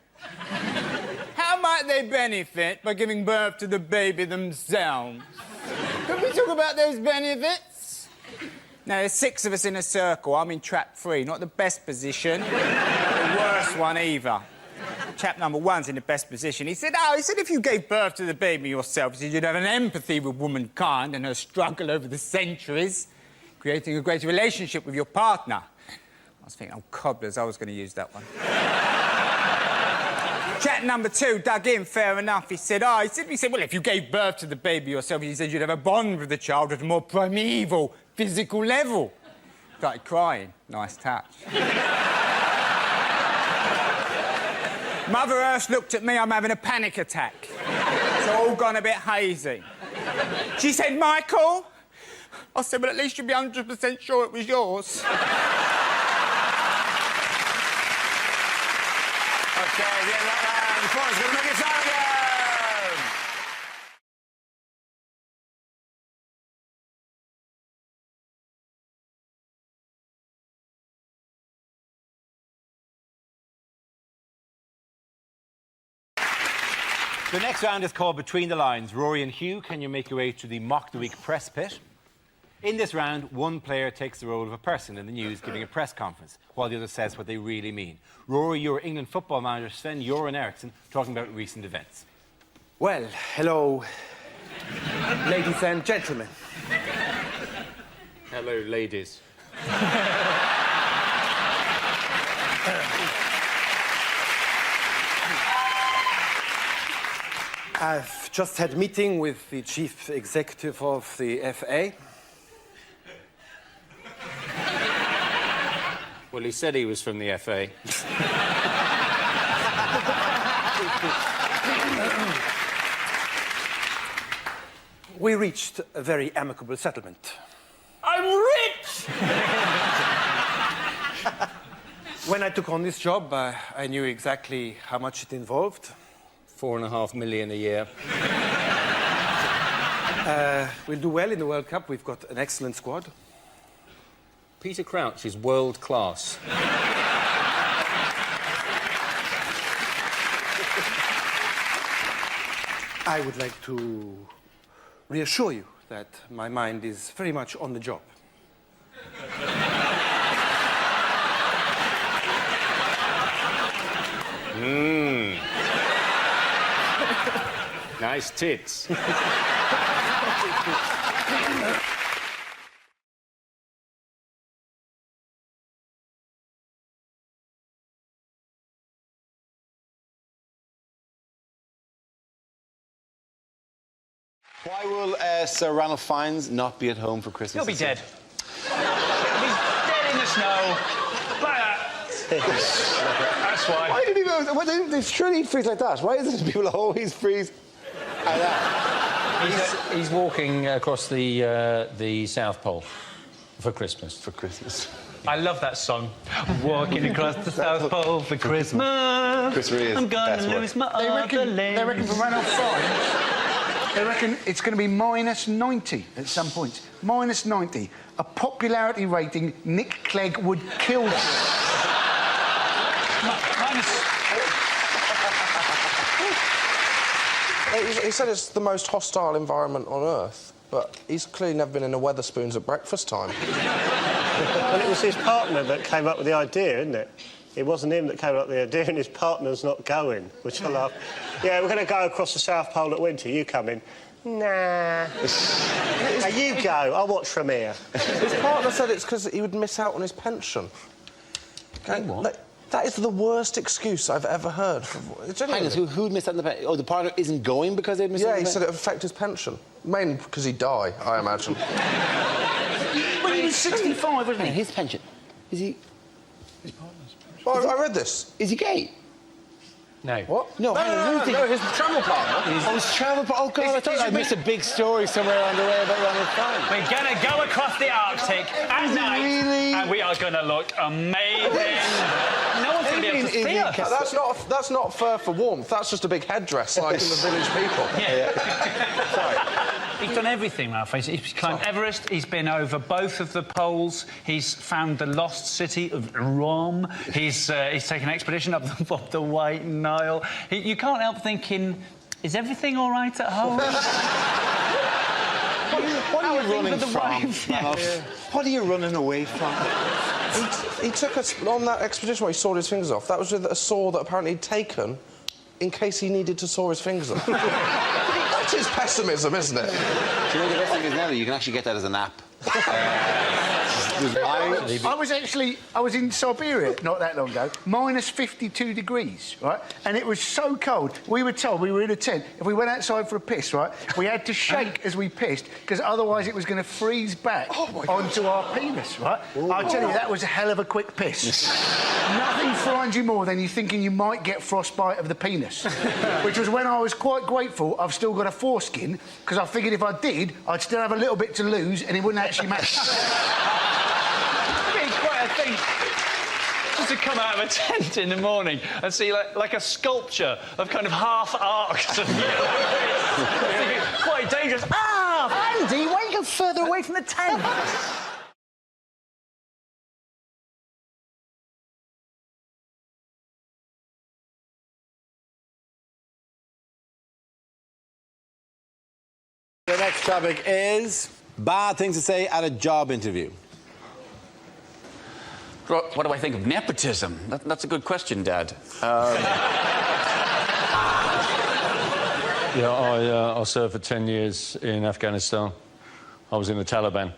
How might they benefit by giving birth to the baby themselves? Can we talk about those benefits? Now, there's 6 of us in a circle. I'm in trap 3, not the best position, the worst one either. Chap number 1's in the best position. He said, if you gave birth to the baby yourself, he said you'd have an empathy with womankind and her struggle over the centuries, creating a greater relationship with your partner. I was thinking, oh, cobblers, I was going to use that one. Chap number 2 dug in, fair enough. He said, well, if you gave birth to the baby yourself, he said you'd have a bond with the child at a more primeval, physical level. Started crying. Nice touch. Mother Earth looked at me, I'm having a panic attack. It's all gone a bit hazy. She said, Michael? I said, well, at least you'll be 100% sure it was yours. OK, the end of that round. The point's going to make it sound again. The next round is called Between the Lines. Rory and Hugh, can you make your way to the Mock of the Week press pit? In this round, one player takes the role of a person in the news giving a press conference, while the other says what they really mean. Rory, you're England football manager Sven-Göran Eriksson, talking about recent events. Well, hello, ladies and gentlemen. Hello, ladies. I've just had a meeting with the chief executive of the FA. Well, he said he was from the FA. We reached a very amicable settlement. I'm rich! When I took on this job, I knew exactly how much it involved. $4.5 million a year. We'll do well in the World Cup. We've got an excellent squad. Peter Crouch is world class. I would like to reassure you that my mind is very much on the job. Nice tits. Why will Sir Ranulph Fiennes not be at home for Christmas? He'll be dead. He'll be dead in the snow. Like that. That's why. Why do people... They surely freeze like that. Why is it people always freeze like that? He's walking across the South Pole for Christmas. For Christmas. I love that song. Walking across the South Pole for Christmas. Chris Rea is I'm gonna best lose my They other reckon leg. for Ranulph Fiennes, they reckon it's going to be minus 90 at some point. Minus 90. A popularity rating Nick Clegg would kill. He said it's the most hostile environment on Earth, but he's clearly never been in a Wetherspoons at breakfast time. Well, it was his partner that came up with the idea, isn't it? It wasn't him that came up with the idea, and his partner's not going, which I love. Yeah, we're going to go across the South Pole at winter. You come in. Nah. Hey, you go. I'll watch from here. His partner said it's because he would miss out on his pension. Okay, what? That is the worst excuse I've ever heard. Hang on, who'd miss out on the pension? Oh, the partner isn't going because they'd miss out on the pension? Yeah, he said it would affect his pension. Mainly because he'd die, I imagine. When he was 65, wasn't he? His pension. Is he... His partner's pension. Well, I read this. Is he gay? No. What? No, his travel partner. His travel partner. Oh, God, I thought I missed a big story somewhere around the way about Ronald Fine. We're going to go across the Arctic at night, and we are going to look amazing. No one's going to be able to see us. That's not fur for warmth. That's just a big headdress, like in the village people. Yeah. Sorry. He's done everything, Ralph. He's climbed Everest. He's been over both of the poles. He's found the lost city of Rome. He's taken an expedition up the White Nile. You can't help thinking, is everything all right at home? What are you running from? Yeah. What are you running away from? He took us on that expedition where he sawed his fingers off. That was with a saw that apparently he'd taken in case he needed to saw his fingers off. That's his pessimism, isn't it? Do you know the best thing is now that you can actually get that as an app. I was in Siberia not that long ago, minus 52 degrees, right? And it was so cold. We were told, we were in a tent, if we went outside for a piss, right, we had to shake as we pissed, because otherwise it was going to freeze back onto our penis, right? I'll tell you, that was a hell of a quick piss. Nothing frightens you more than you thinking you might get frostbite of the penis. Which was when I was quite grateful I've still got a foreskin, because I figured if I did, I'd still have a little bit to lose and it wouldn't actually matter. Thing. Just to come out of a tent in the morning and see like a sculpture of kind of half-arced. Quite dangerous. Ah! Andy, why don't you go further away from the tent? The next topic is bad things to say at a job interview. What do I think of nepotism? That's a good question, Dad. Yeah, I served for 10 years in Afghanistan. I was in the Taliban.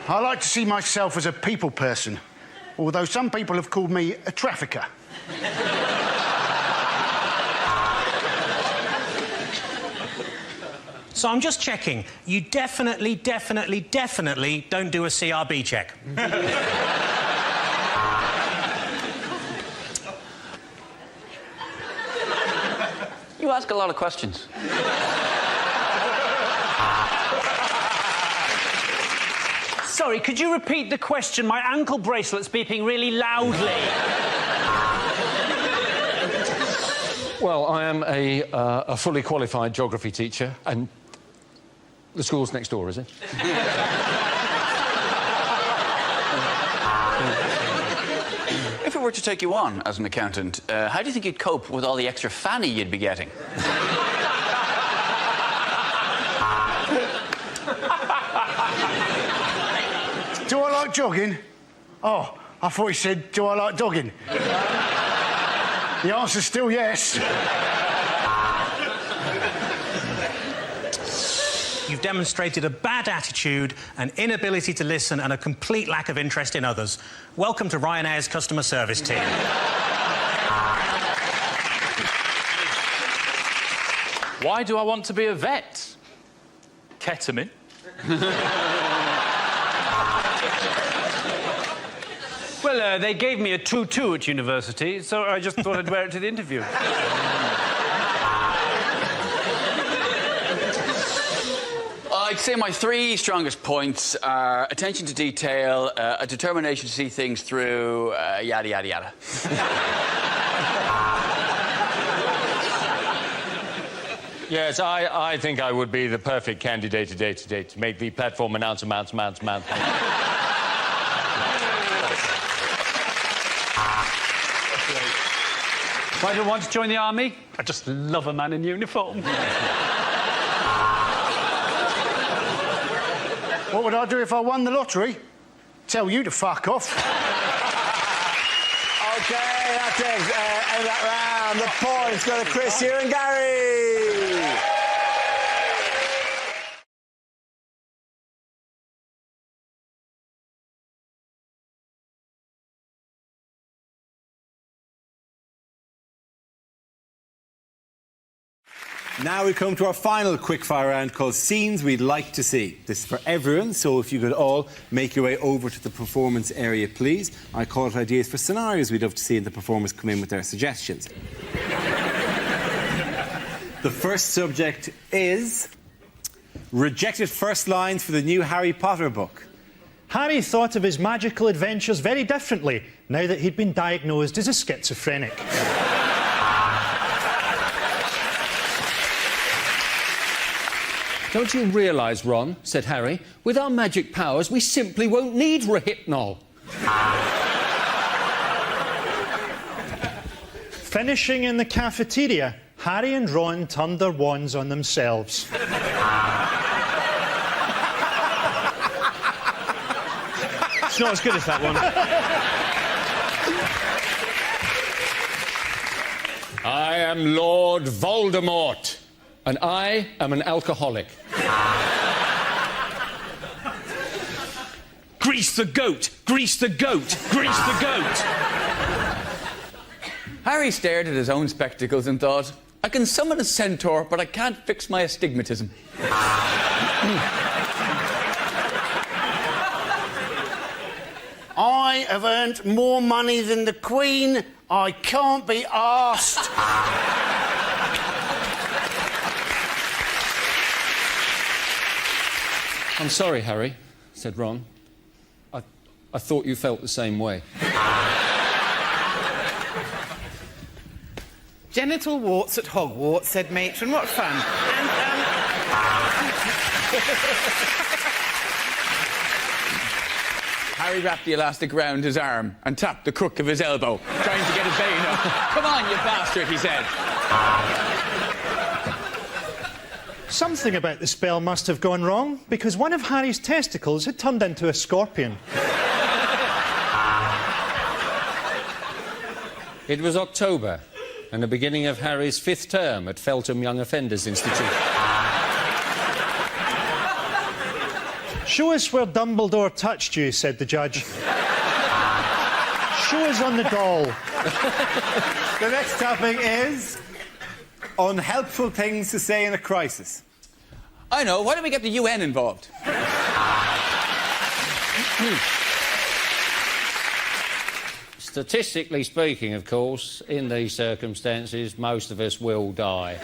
I like to see myself as a people person, although some people have called me a trafficker. So I'm just checking. You definitely don't do a CRB check. You ask a lot of questions. Sorry, could you repeat the question? My ankle bracelet's beeping really loudly. Well, I am a fully qualified geography teacher, and the school's next door, is it? If we were to take you on as an accountant, how do you think you'd cope with all the extra fanny you'd be getting? Do I like jogging? Oh, I thought he said, do I like dogging? The answer's still yes. You've demonstrated a bad attitude, an inability to listen, and a complete lack of interest in others. Welcome to Ryanair's customer service team. Why do I want to be a vet? Ketamine. Well, they gave me a tutu at university, so I just thought I'd wear it to the interview. I'd say my three strongest points are attention to detail, a determination to see things through, yada, yada, yada. Yes, I think I would be the perfect candidate to make the platform announce. Why do you want to join the army? I just love a man in uniform. What would I do if I won the lottery? Tell you to fuck off. OK, that's it. End of that round. The points go to Chris, Hugh and Gary. Now we come to our final quickfire round called Scenes We'd Like to See. This is for everyone, so if you could all make your way over to the performance area, please. I call it ideas for scenarios we'd love to see, and the performers come in with their suggestions. The first subject is rejected first lines for the new Harry Potter book. Harry thought of his magical adventures very differently now that he'd been diagnosed as a schizophrenic. Don't you realise, Ron, said Harry, with our magic powers we simply won't need Rohypnol. Finishing in the cafeteria, Harry and Ron turned their wands on themselves. It's not as good as that one. I am Lord Voldemort, and I am an alcoholic. Grease the goat! Grease the goat! Grease the goat! Harry stared at his own spectacles and thought, I can summon a centaur, but I can't fix my astigmatism. I have earned more money than the Queen. I can't be arsed. I'm sorry, Harry, said Ron. I thought you felt the same way. Genital warts at Hogwarts, said Matron. What fun. Harry wrapped the elastic round his arm and tapped the crook of his elbow, trying to get his vein up. Come on, you bastard, he said. Something about the spell must have gone wrong, because one of Harry's testicles had turned into a scorpion. It was October, and the beginning of Harry's 5th term at Feltham Young Offenders Institute. Show us where Dumbledore touched you, said the judge. Show us on the doll. The next topic is unhelpful things to say in a crisis. I know. Why don't we get the UN involved? Statistically speaking, of course, in these circumstances, most of us will die.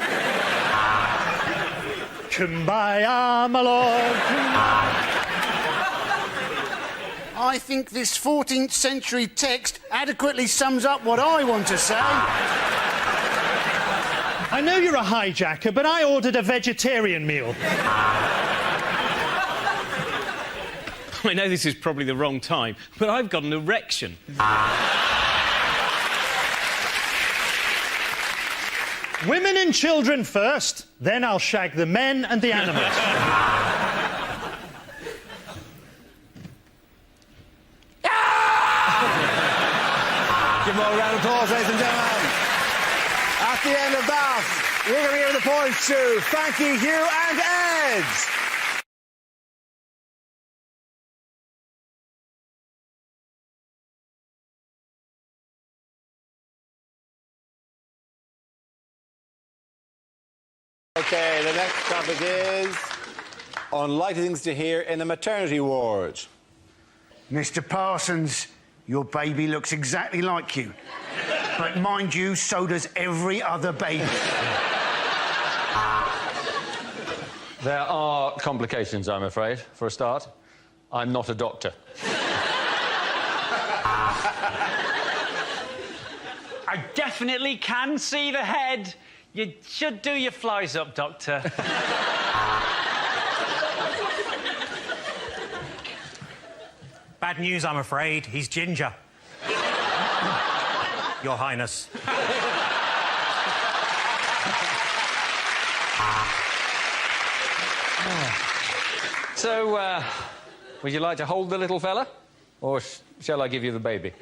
Kumbaya, my lord. I think this 14th century text adequately sums up what I want to say. I know you're a hijacker, but I ordered a vegetarian meal. I know this is probably the wrong time, but I've got an erection. Women and children first, then I'll shag the men and the animals. Give them all a round of applause, ladies and gentlemen. At the end of that, we're going to give the points to Frankie, Hugh and Ed. OK, the next topic is unlikely things to hear in a maternity ward. Mr. Parsons, your baby looks exactly like you. But mind you, so does every other baby. There are complications, I'm afraid, for a start. I'm not a doctor. I definitely can see the head. You should do your flies up, Doctor. Bad news, I'm afraid. He's ginger. Your Highness. So, would you like to hold the little fella? Or shall I give you the baby?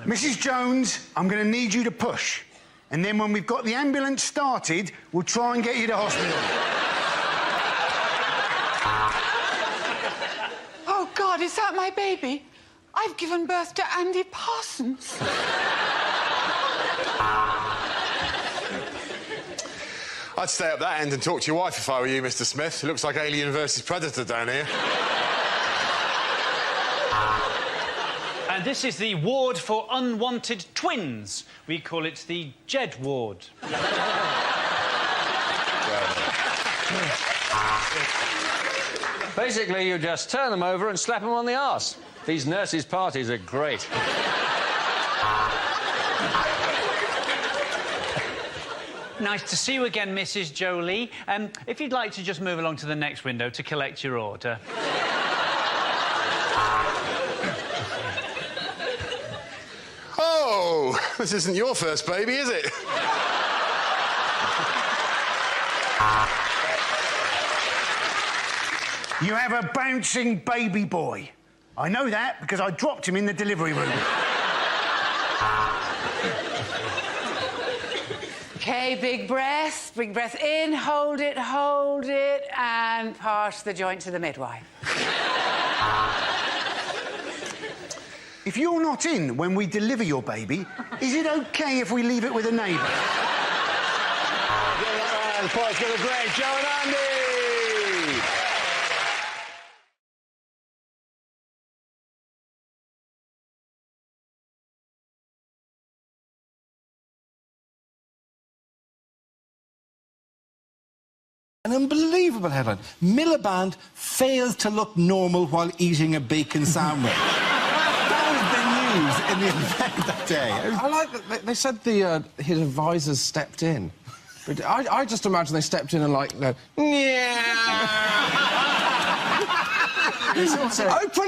Mrs. Jones, I'm going to need you to push. And then when we've got the ambulance started, we'll try and get you to hospital. Oh, God, is that my baby? I've given birth to Andy Parsons. I'd stay up that end and talk to your wife if I were you, Mr. Smith. It looks like Alien versus Predator down here. And this is the ward for unwanted twins. We call it the Jed ward. Basically, you just turn them over and slap them on the arse. These nurses' parties are great. Nice to see you again, Mrs. Jolie. If you'd like to just move along to the next window to collect your order. Oh, this isn't your first baby, is it? You have a bouncing baby boy. I know that because I dropped him in the delivery room. OK, big breath in, hold it, and pass the joint to the midwife. If you're not in when we deliver your baby, is it OK if we leave it with a neighbour? The boys got a great Joe and Andy! An unbelievable headline. Miliband fails to look normal while eating a bacon sandwich. That was the news in the event that day. I like that they said his advisors stepped in. But I just imagine they stepped in and, like, open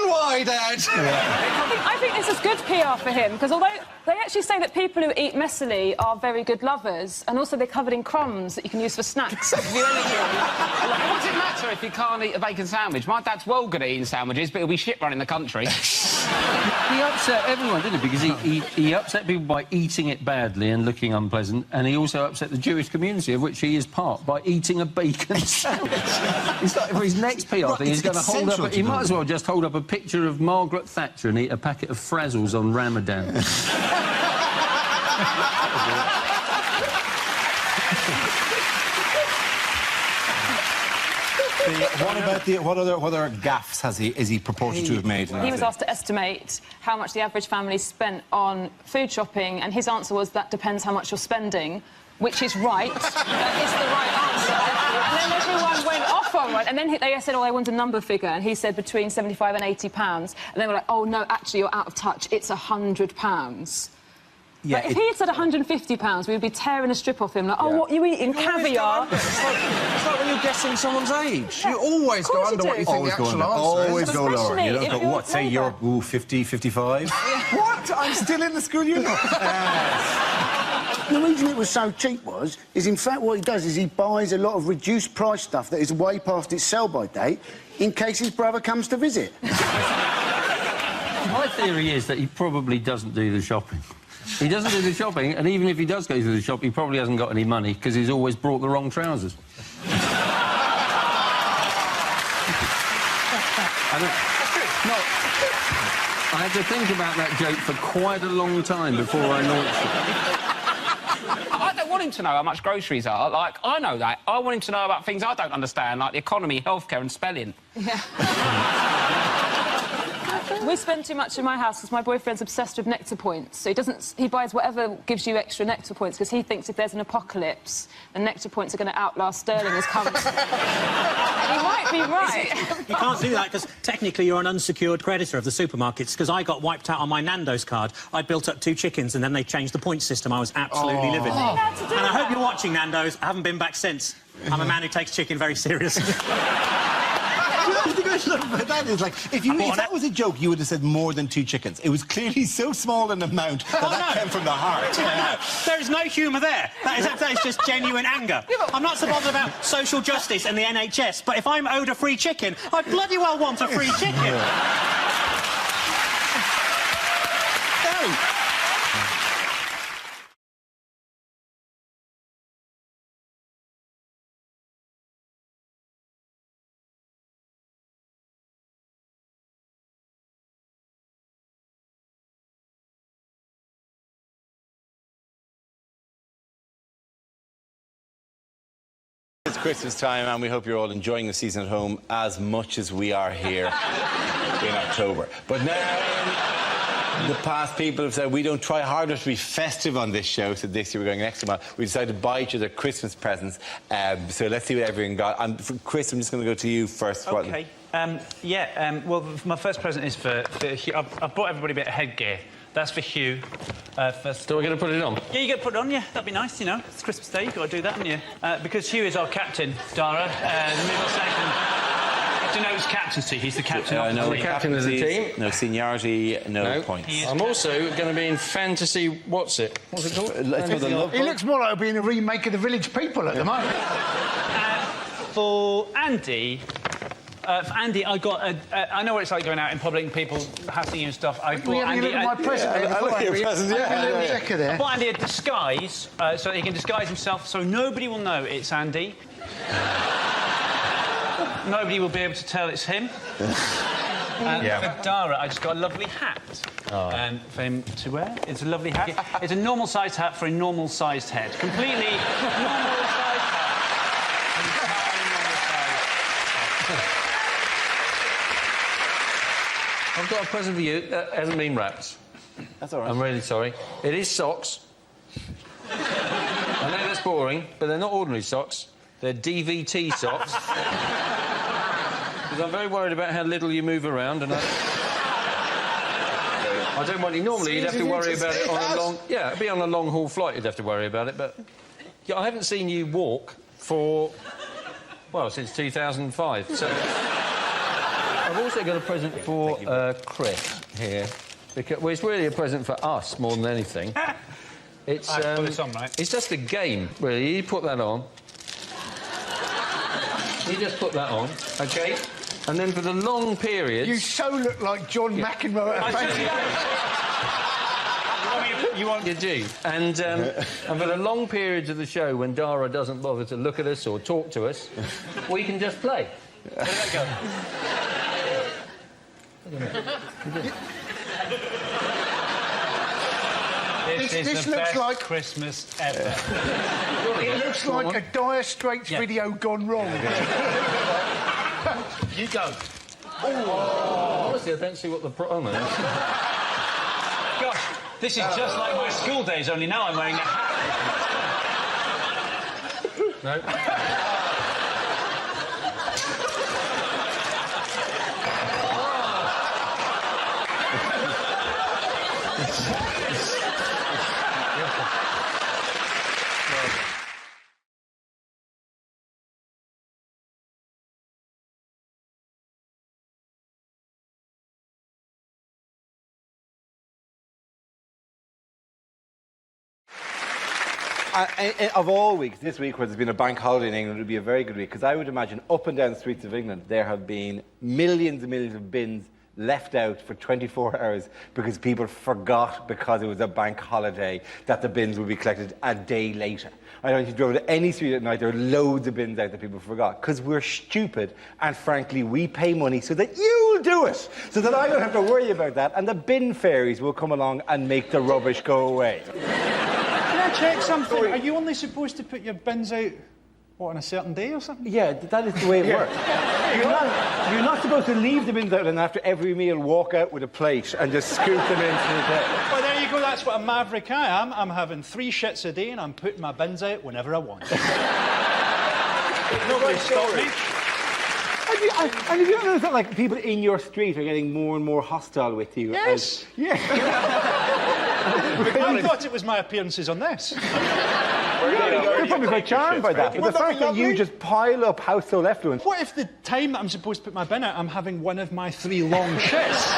wide, Ed! I think this is good PR for him, because although they actually say that people who eat messily are very good lovers, and also they're covered in crumbs that you can use for snacks. What does it matter if you can't eat a bacon sandwich? My dad's well good at eating sandwiches, but he'll be shit running the country. He upset everyone, didn't he? Because he upset people by eating it badly and looking unpleasant, and he also upset the Jewish community, of which he is part, by eating a bacon sandwich. He's like, for his next PR thing, he's going to hold up... He might as well just hold up a picture of Margaret Thatcher and eat a packet of Frazzles on Ramadan. What other gaffes is he purported to have made? He was asked to estimate how much the average family spent on food shopping, and his answer was, that depends how much you're spending, which is right. It's the right answer. And then everyone went off on one. And then they said, oh, I want a number figure. And he said between £75 and £80. And they were like, oh, no, actually, you're out of touch. It's £100. Yeah, but if he had said £150, we would be tearing a strip off him, like, oh, what are you eating? Caviar? It's like when you're guessing someone's age. You always go under what you think the actual answer is. Always go lower. You don't go, what, say you're 50, 55? What? I'm still in the school uniform. The reason it was so cheap is in fact what he does is he buys a lot of reduced price stuff that is way past its sell-by date in case his brother comes to visit. My theory is that he probably doesn't do the shopping. He doesn't do the shopping, and even if he does go to the shop, he probably hasn't got any money because he's always brought the wrong trousers. I had to think about that joke for quite a long time before I launched it. I don't want him to know how much groceries are. Like, I know that. I want him to know about things I don't understand, like the economy, healthcare and spelling. Yeah. We spend too much in my house because my boyfriend's obsessed with nectar points. So he buys whatever gives you extra nectar points because he thinks if there's an apocalypse, the nectar points are going to outlast sterling as currency. And he might be right. You can't do that because technically you're an unsecured creditor of the supermarkets, because I got wiped out on my Nando's card. I built up 2 chickens and then they changed the point system. I was absolutely livid. And I hope you're watching, Nando's. I haven't been back since. I'm a man who takes chicken very seriously. The thing I love about that is, like, if that was a joke, you would have said more than 2 chickens. It was clearly so small an amount that came from the heart. There is no humour there. That is just genuine anger. I'm not so bothered about social justice and the NHS, but if I'm owed a free chicken, I bloody well want a free chicken. It's Christmas time and we hope you're all enjoying the season at home as much as we are here in October. But now, in the past, people have said we don't try harder to be festive on this show, so this year we're going an extra mile. We decided to buy each other Christmas presents, so let's see what everyone got. For Chris, I'm just going to go to you first. OK. Well, my first present is for Hugh. I've bought everybody a bit of headgear. That's for Hugh. So we're going to put it on? Yeah, you got to put it on, yeah. That'd be nice, you know. It's Christmas Day, you've got to do that, haven't you? Because Hugh is our captain, Dara. The middle second denotes captaincy. He's the captain of the no, team. the captain of the team. No seniority, no points. I'm also going to be in fantasy... What's it called? He looks more like being a remake of The Village People at the moment. For Andy, I got I know what it's like going out in public and people hassling you and stuff. I bought Andy... my present. I look at your present, I bought Andy a disguise so that he can disguise himself so nobody will know it's Andy. Nobody will be able to tell it's him. For Dara, I just got a lovely hat for him to wear. It's a lovely hat. It's a normal-sized hat for a normal-sized head. Completely normal-sized hat. I've got a present for you that hasn't been wrapped. That's all right. I'm really sorry. It is socks. I know that's boring, but they're not ordinary socks. They're DVT socks. Because I'm very worried about how little you move around, and I don't want you... Normally, you'd have to worry about it on a long... Yeah, it'd be on a long-haul flight you'd have to worry about it, but... Yeah, I haven't seen you walk for... Well, since 2005, so... I've also got a present for Chris here. Because, well, it's really a present for us more than anything. It's, put this on, right? It's just a game, really. You put that on. You just put that on, OK? And then for the long periods... You so look like John McEnroe at a You do. And for the long periods of the show when Dara doesn't bother to look at us or talk to us, we can just play. Where did that go? This looks like Christmas ever. It looks like a Dire Straits video gone wrong. You go. Honestly, I don't see what the problem is. Gosh, this is just like my school days, only now I'm wearing a hat. No. Of all weeks, this week where there's been a bank holiday in England would be a very good week, because I would imagine up and down the streets of England there have been millions and millions of bins left out for 24 hours because people forgot, because it was a bank holiday, that the bins would be collected a day later. I don't know if you drove to any street at night, there are loads of bins out that people forgot, because we're stupid, and frankly, we pay money so that you'll do it, so that I don't have to worry about that, and the bin fairies will come along and make the rubbish go away. Can I check something? Are you only supposed to put your bins out, what, on a certain day or something? Yeah, that is the way it works. You're not supposed to leave the bins out and after every meal walk out with a plate and just scoop them into the plate. Well, there you go, that's what a maverick I am. I'm having 3 shits a day and I'm putting my bins out whenever I want. Nobody stop me. And have you noticed that, like, people in your street are getting more and more hostile with you? Yes. Yeah. I thought it was my appearances on this. You're probably quite charmed by that. But the fact that you just pile up household effluence... What if the time that I'm supposed to put my bin out, I'm having one of my 3 long shits?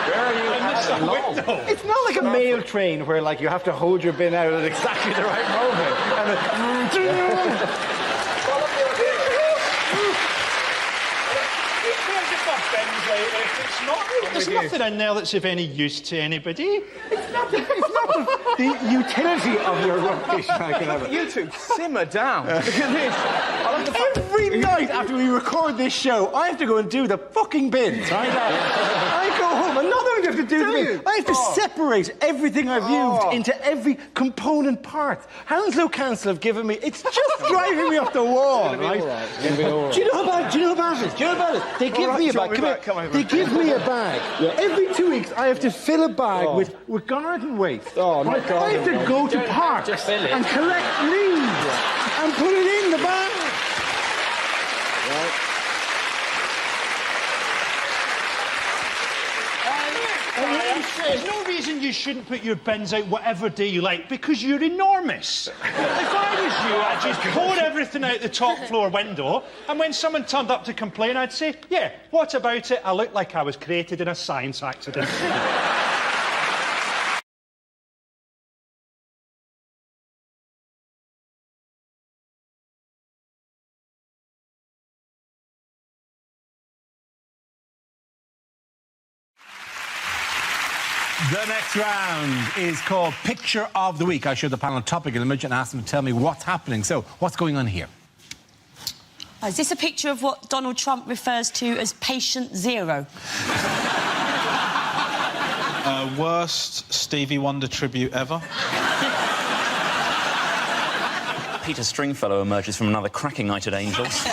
Where are you having long? It's not like a mail train where, like, you have to hold your bin out at exactly the right moment. There's nothing in there that's of any use to anybody. It's not the utility of your rubbish I can have it. You two, simmer down. Look at this. Every night after we record this show, I have to go and do the fucking bins, right? I go home, I'm not going to have to do? I have to separate everything I've used into every component part. Hounslow Council have given me... It's just driving me off the wall, right? It's gonna be all right. Do you know about it? Do you know about it? They give me a bag. Come here. They give me a bag. Every 2 weeks, I have to fill a bag with garden waste. Oh, not I have to go to parks and collect leaves and put it in the bag. There's no reason you shouldn't put your bins out whatever day you like, because you're enormous. If I was you, I'd just pour everything out the top floor window, and when someone turned up to complain, I'd say, yeah, what about it? I look like I was created in a science accident. The next round is called Picture of the Week. I show the panel a topical image and ask them to tell me what's happening. So, what's going on here? Is this a picture of what Donald Trump refers to as patient zero? Worst Stevie Wonder tribute ever. Peter Stringfellow emerges from another cracking night at Angels.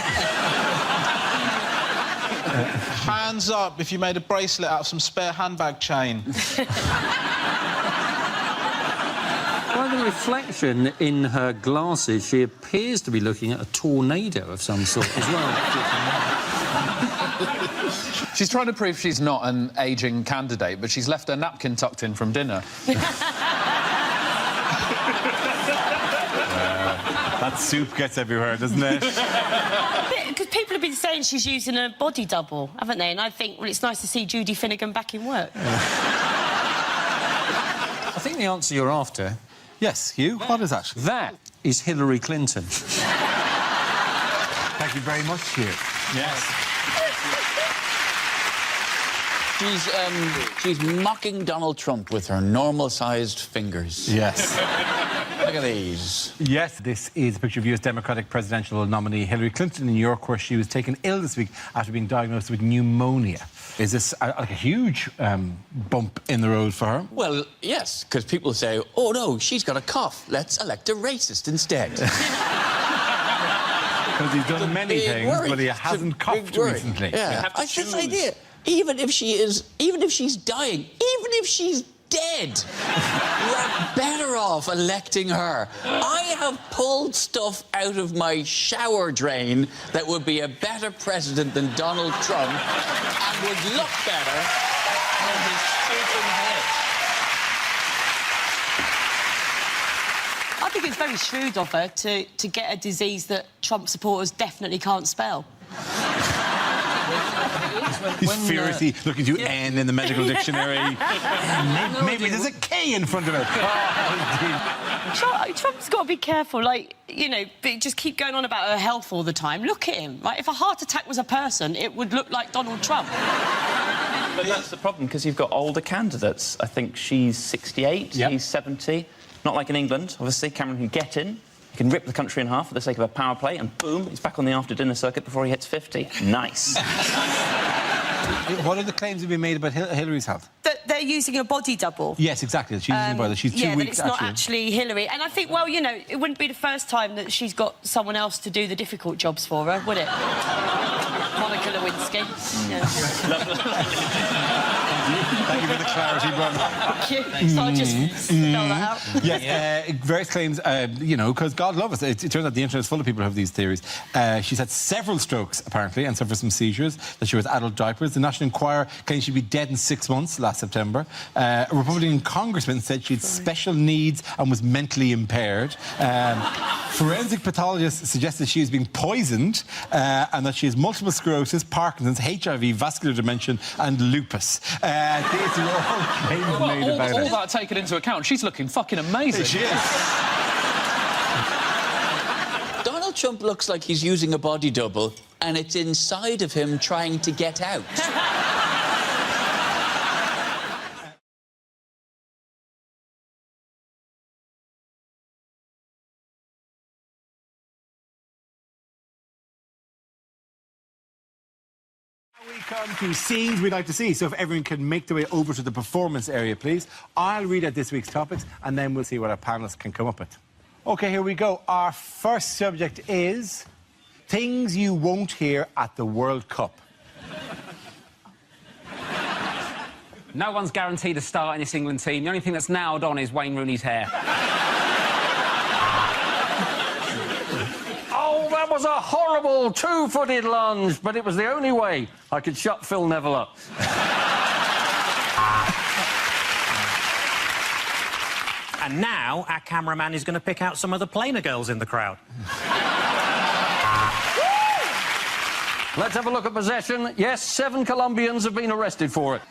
Hands up if you made a bracelet out of some spare handbag chain. By the reflection in her glasses, she appears to be looking at a tornado of some sort as well. She's trying to prove she's not an ageing candidate, but she's left her napkin tucked in from dinner. That soup gets everywhere, doesn't it? Because people have been saying she's using a body double, haven't they? And I think, well, it's nice to see Judy Finnegan back in work. I think the answer you're after... Yes, Hugh? What is that? That is Hillary Clinton. Thank you very much, Hugh. Yes. She's mocking Donald Trump with her normal-sized fingers. Yes. Look at these. Yes, this is a picture of US Democratic presidential nominee Hillary Clinton in New York, where she was taken ill this week after being diagnosed with pneumonia. Is this like a huge bump in the road for her? Well, yes, because people say, oh, no, she's got a cough. Let's elect a racist instead. Because he's done many things, but he hasn't coughed recently. Yeah, it's this idea. Even if she's dying, even if she's dead, we're better off electing her. I have pulled stuff out of my shower drain that would be a better president than Donald Trump and would look better on his stupid head. I think it's very shrewd of her to get a disease that Trump supporters definitely can't spell. He's furiously looking to N in the medical dictionary. Maybe there's a K in front of it. Trump's got to be careful, like, you know, just keep going on about her health all the time. Look at him, right? If a heart attack was a person, it would look like Donald Trump. But that's the problem, because you've got older candidates. I think she's 68, he's 70. Not like in England, obviously. Cameron can get in. He can rip the country in half for the sake of a power play, and boom, he's back on the after-dinner circuit before he hits 50. Nice. What are the claims that have been made about Hillary's health? That they're using a body double. Yes, exactly. She's using a body. She's 2 weeks, that it's not actually Hillary. And I think, well, you know, it wouldn't be the first time that she's got someone else to do the difficult jobs for her, would it? Monica Lewinsky. Yeah. Thank you for the clarity, brother. Thank you. So I'll just spell that out. Yes, various claims, you know, because God love us. It turns out the internet is full of people who have these theories. She's had several strokes, apparently, and suffered some seizures, that she wears adult diapers. The National Enquirer claims she'd be dead in 6 months last September. A Republican congressman said she had special needs and was mentally impaired. Forensic pathologists suggested she is being poisoned and that she has multiple sclerosis, Parkinson's, HIV, vascular dementia and lupus. These are all claims made about all that taken into account, she's looking fucking amazing. She is. Donald Trump looks like he's using a body double, and it's inside of him trying to get out. We come to scenes we'd like to see, so if everyone can make their way over to the performance area, please. I'll read out this week's topics, and then we'll see what our panellists can come up with. OK, here we go. Our first subject is things you won't hear at the World Cup. No one's guaranteed a start in this England team. The only thing that's nailed on is Wayne Rooney's hair. Oh, that was a horrible two-footed lunge, but it was the only way I could shut Phil Neville up. And now our cameraman is going to pick out some of the plainer girls in the crowd. Let's have a look at possession. Yes, 7 Colombians have been arrested for it.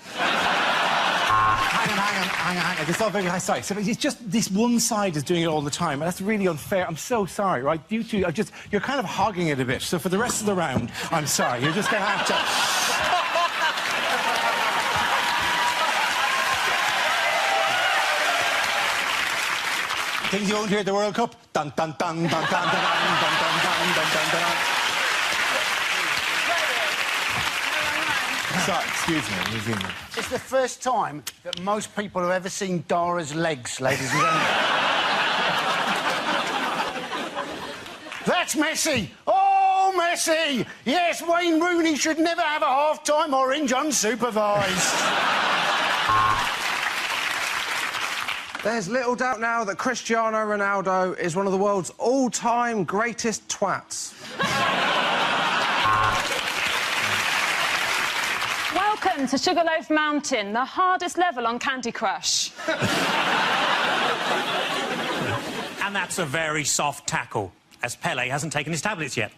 Hang on. It's all very high. Sorry. So it's just this one side is doing it all the time. That's really unfair. I'm so sorry, right? You two are just... You're kind of hogging it a bit. So for the rest of the round, I'm sorry. You're just going to have to... Things you won't hear at the World Cup. Dun dun dun dun dun dun dun dun dun dun dun dun dun. Sorry, excuse me. It's the first time that most people have ever seen Dara's legs, ladies and gentlemen. That's Messi. Oh, Messi. Yes, Wayne Rooney should never have a half-time orange unsupervised. There's little doubt now that Cristiano Ronaldo is one of the world's all-time greatest twats. Welcome to Sugarloaf Mountain, the hardest level on Candy Crush. And that's a very soft tackle, as Pele hasn't taken his tablets yet.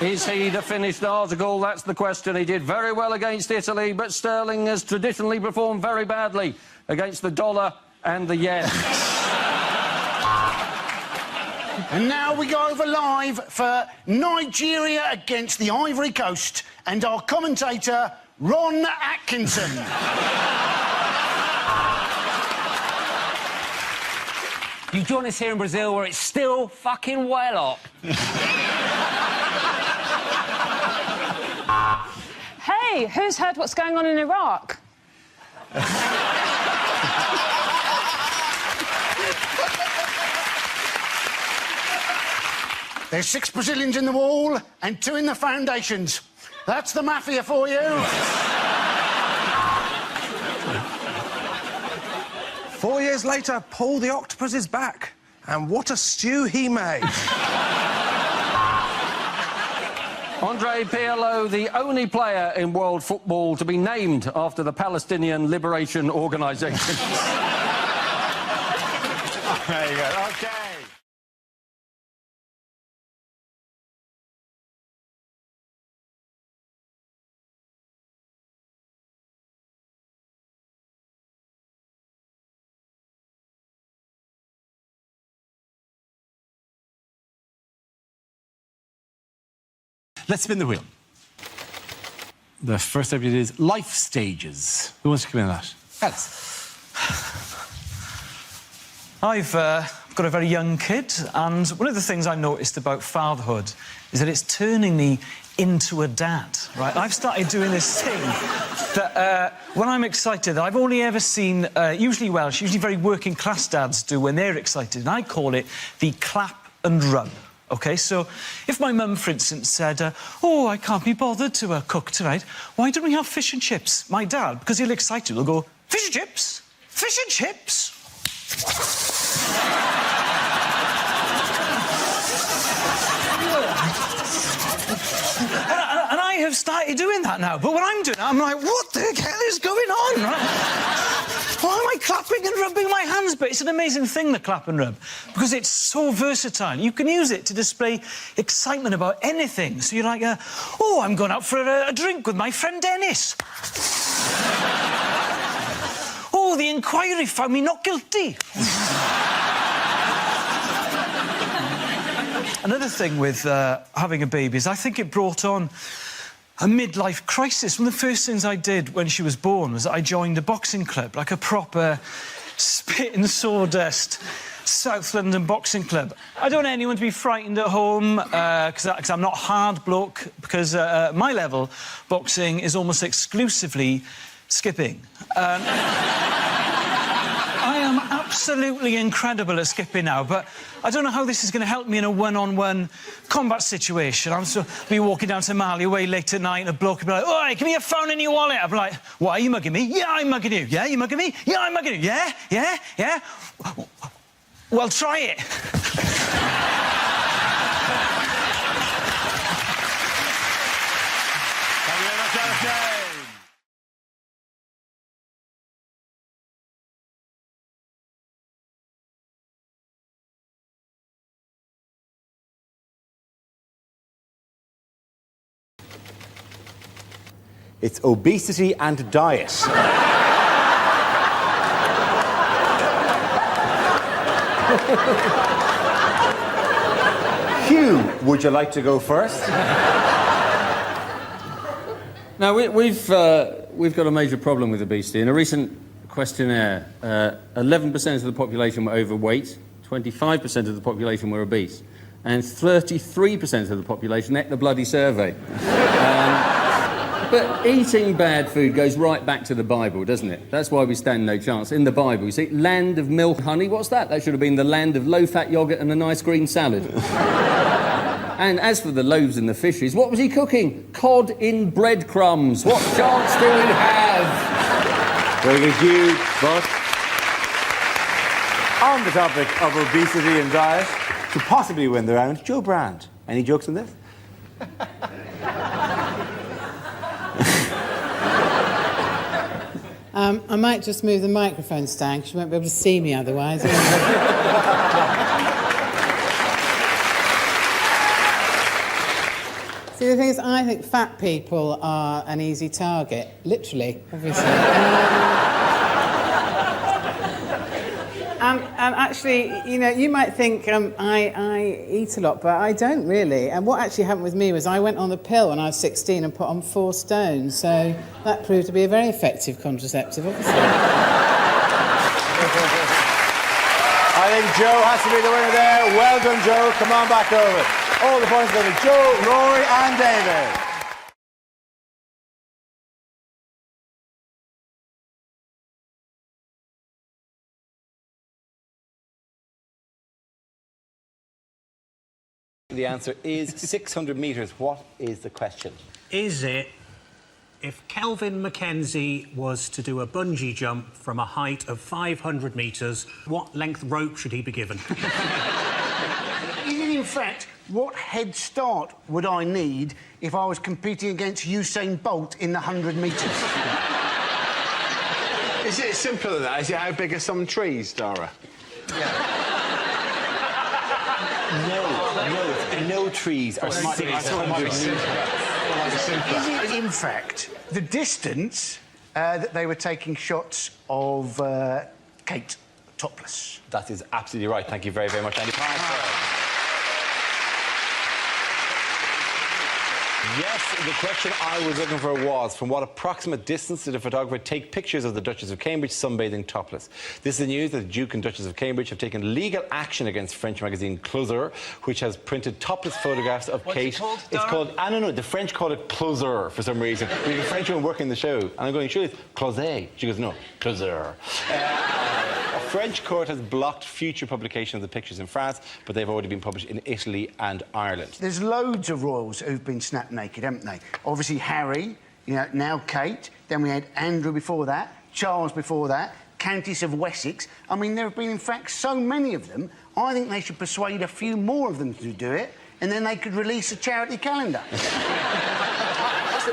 Is he the finished article? That's the question. He did very well against Italy, but Sterling has traditionally performed very badly against the dollar and the yen. And now we go over live for Nigeria against the Ivory Coast and our commentator, Ron Atkinson. You join us here in Brazil where it's still fucking well up. Hey, who's heard what's going on in Iraq? There's 6 Brazilians in the wall and 2 in the foundations. That's the mafia for you. 4 years later, Paul the Octopus is back. And what a stew he made. Andre Pirlo, the only player in world football to be named after the Palestinian Liberation Organization. There you go. OK. Let's spin the wheel. The first subject is life stages. Who wants to come in on that? Alice. I've got a very young kid, and one of the things I noticed about fatherhood is that it's turning me into a dad, right? I've started doing this thing that when I'm excited, I've only ever seen usually very working-class dads do when they're excited, and I call it the clap and rub. OK, so if my mum, for instance, said, oh, I can't be bothered to cook tonight, why don't we have fish and chips? My dad, because he'll excited, will go, fish and chips? Fish and chips? and I have started doing that now, but when I'm doing it, I'm like, what the hell is going on, right? Why am I clapping and rubbing my hands? But it's an amazing thing, the clap and rub, because it's so versatile. You can use it to display excitement about anything. So you're like, oh, I'm going out for a drink with my friend Dennis. Oh, the inquiry found me not guilty. Another thing with having a baby is I think it brought on a midlife crisis. One of the first things I did when she was born was that I joined a boxing club, like a proper spit and sawdust South London Boxing Club. I don't want anyone to be frightened at home, because I'm not hard bloke, because at my level, boxing is almost exclusively skipping. I am absolutely incredible at skipping now, but I don't know how this is going to help me in a one-on-one combat situation. I'm so be walking down to Marley Way late at night, and a bloke will be like, "Oi, give me your phone and your wallet." I'll be like, "What, are you mugging me?" "Yeah, I'm mugging you." "Yeah, you mugging me?" "Yeah, I'm mugging you." "Yeah, yeah, yeah." "Well, try it." Thank you very much, Alistair. It's obesity and diet. Hugh, would you like to go first? Now, we've got a major problem with obesity. In a recent questionnaire, 11% of the population were overweight, 25% of the population were obese, and 33% of the population ate the bloody survey. But eating bad food goes right back to the Bible, doesn't it? That's why we stand no chance. In the Bible, you see, land of milk and honey, what's that? That should have been the land of low-fat yoghurt and a nice green salad. And as for the loaves and the fishes, what was he cooking? Cod in breadcrumbs. What chance do we have? Very good, Hugh. But on the topic of obesity and diet, to possibly win the round, Joe Brand. Any jokes on this? I might just move the microphone stand because you won't be able to see me otherwise. See, the thing is, I think fat people are an easy target, literally, obviously. And actually, you know, you might think I eat a lot, but I don't really. And what actually happened with me was I went on the pill when I was 16 and put on 4 stone, so that proved to be a very effective contraceptive, obviously. I think Joe has to be the winner there. Well done, Joe. Come on back over. All the points go to Joe, Rory and David. The answer is 600 metres. What is the question? Is it, if Kelvin Mackenzie was to do a bungee jump from a height of 500 metres, what length rope should he be given? Is it, in fact, what head start would I need if I was competing against Usain Bolt in the 100 metres? Is it simpler than that? Is it how big are some trees, Dara? No trees are Is it, in fact, the distance that they were taking shots of Kate topless? That is absolutely right. Thank you very, very much, Andy. Yes, the question I was looking for was, from what approximate distance did a photographer take pictures of the Duchess of Cambridge sunbathing topless? This is the news that the Duke and Duchess of Cambridge have taken legal action against French magazine Closer, which has printed topless photographs of Kate. It's called, I don't know, the French call it Closer for some reason. We have a French woman working the show, and I'm going, sure, it's Closet. She goes, no, Closer. A French court has blocked future publication of the pictures in France, but they've already been published in Italy and Ireland. There's loads of royals who've been snapped naked, haven't they? Obviously Harry, you know, now Kate, then we had Andrew before that, Charles before that, Countess of Wessex. I mean, there have been, in fact, so many of them, I think they should persuade a few more of them to do it, and then they could release a charity calendar.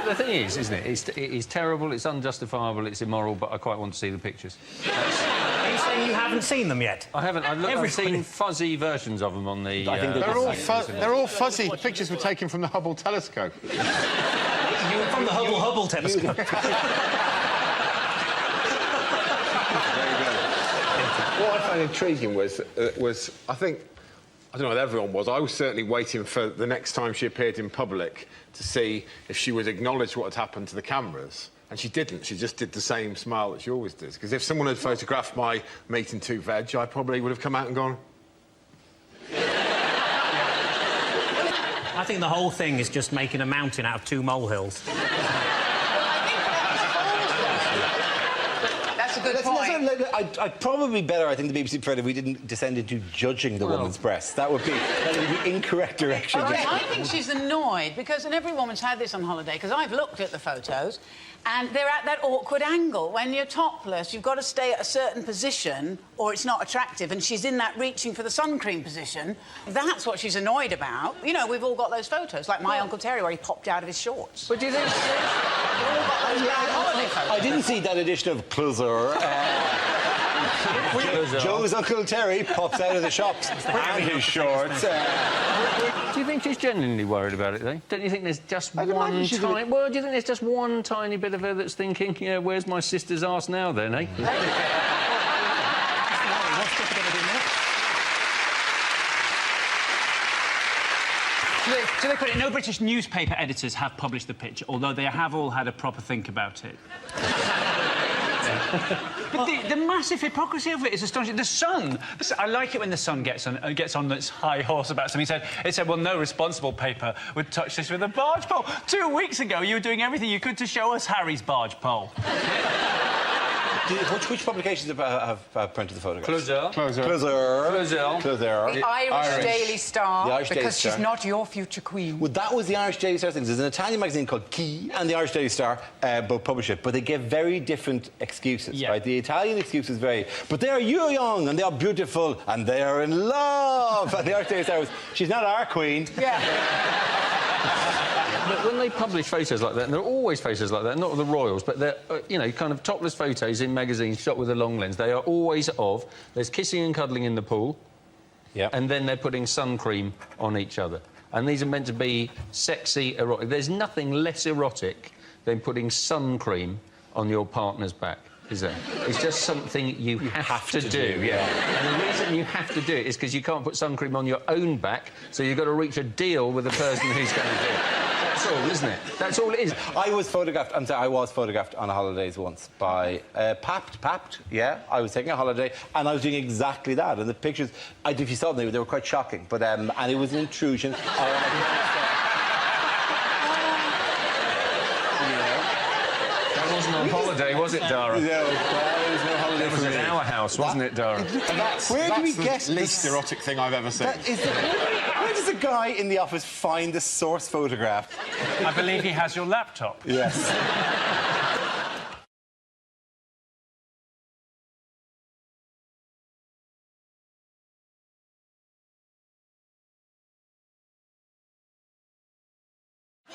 The thing is, isn't it? It is terrible, it's unjustifiable, it's immoral, but I quite want to see the pictures. Are you saying you haven't seen them yet? I haven't. I've seen fuzzy versions of them on the... I think they're all fuzzy. The pictures were taken from the Hubble telescope. From the Hubble telescope. What I found intriguing was I think, I don't know what everyone was, I was certainly waiting for the next time she appeared in public to see if she would acknowledge what had happened to the cameras And she didn't. She just did the same smile that she always does. Because if someone had photographed my meat and 2 veg, I probably would have come out and gone... I think the whole thing is just making a mountain out of 2 molehills. That's a good point. I'd probably be better, I think, the BBC Fred, if we didn't descend into judging the woman's breasts. That would be the incorrect direction. I think she's annoyed because, and every woman's had this on holiday, because I've looked at the photos, and they're at that awkward angle. When you're topless, you've got to stay at a certain position or it's not attractive, and she's in that reaching for the sun cream position. That's what she's annoyed about. You know, we've all got those photos, like my Uncle Terry, where he popped out of his shorts. But do you think... We've all got those bad holiday photos. I didn't see that edition of Closer. Joe's Uncle Terry pops out of the shops and his shorts. Do you think she's genuinely worried about it, though? Don't you think there's just one tiny... Well, do you think there's just one tiny bit of her that's thinking, yeah, where's my sister's arse now, then, eh? To their credit, no British newspaper editors have published the picture, although they have all had a proper think about it. But the massive hypocrisy of it is astonishing. The Sun, I like it when the Sun gets on its high horse about something. It said, well, no responsible paper would touch this with a barge pole. 2 weeks ago, you were doing everything you could to show us Harry's barge pole. Which publications have printed the photographs? Closer. The Irish Daily Star, the Irish Daily because Star. she's not your future queen. Well, that was the Irish Daily Star thing. There's an Italian magazine called Key and the Irish Daily Star both publish it, but they give very different excuses, right? The Italian excuse is very... But they are young and they are beautiful and they are in love. And the Irish Daily Star was, she's not our queen. Yeah. But when they publish photos like that, and they're always photos like that, not of the royals, but they're, you know, kind of topless photos in magazines shot with a long lens, they are always of, there's kissing and cuddling in the pool, and then they're putting sun cream on each other. And these are meant to be sexy, erotic. There's nothing less erotic than putting sun cream on your partner's back, is there? It's just something you have to do. Yeah. And the reason you have to do it is because you can't put sun cream on your own back, so you've got to reach a deal with the person who's going to do it. That's all, isn't it? That's all it is. I was photographed on a holidays once by Papt, yeah. I was taking a holiday and I was doing exactly that. And the pictures, if you saw them, they were quite shocking. But and it was an intrusion. That wasn't on holiday, was it, Dara? No, there was no holiday. It was at our house, wasn't it, Dara? Where do we get the least erotic thing I've ever seen? Where does a guy in the office find the source photograph? I believe he has your laptop. Yes.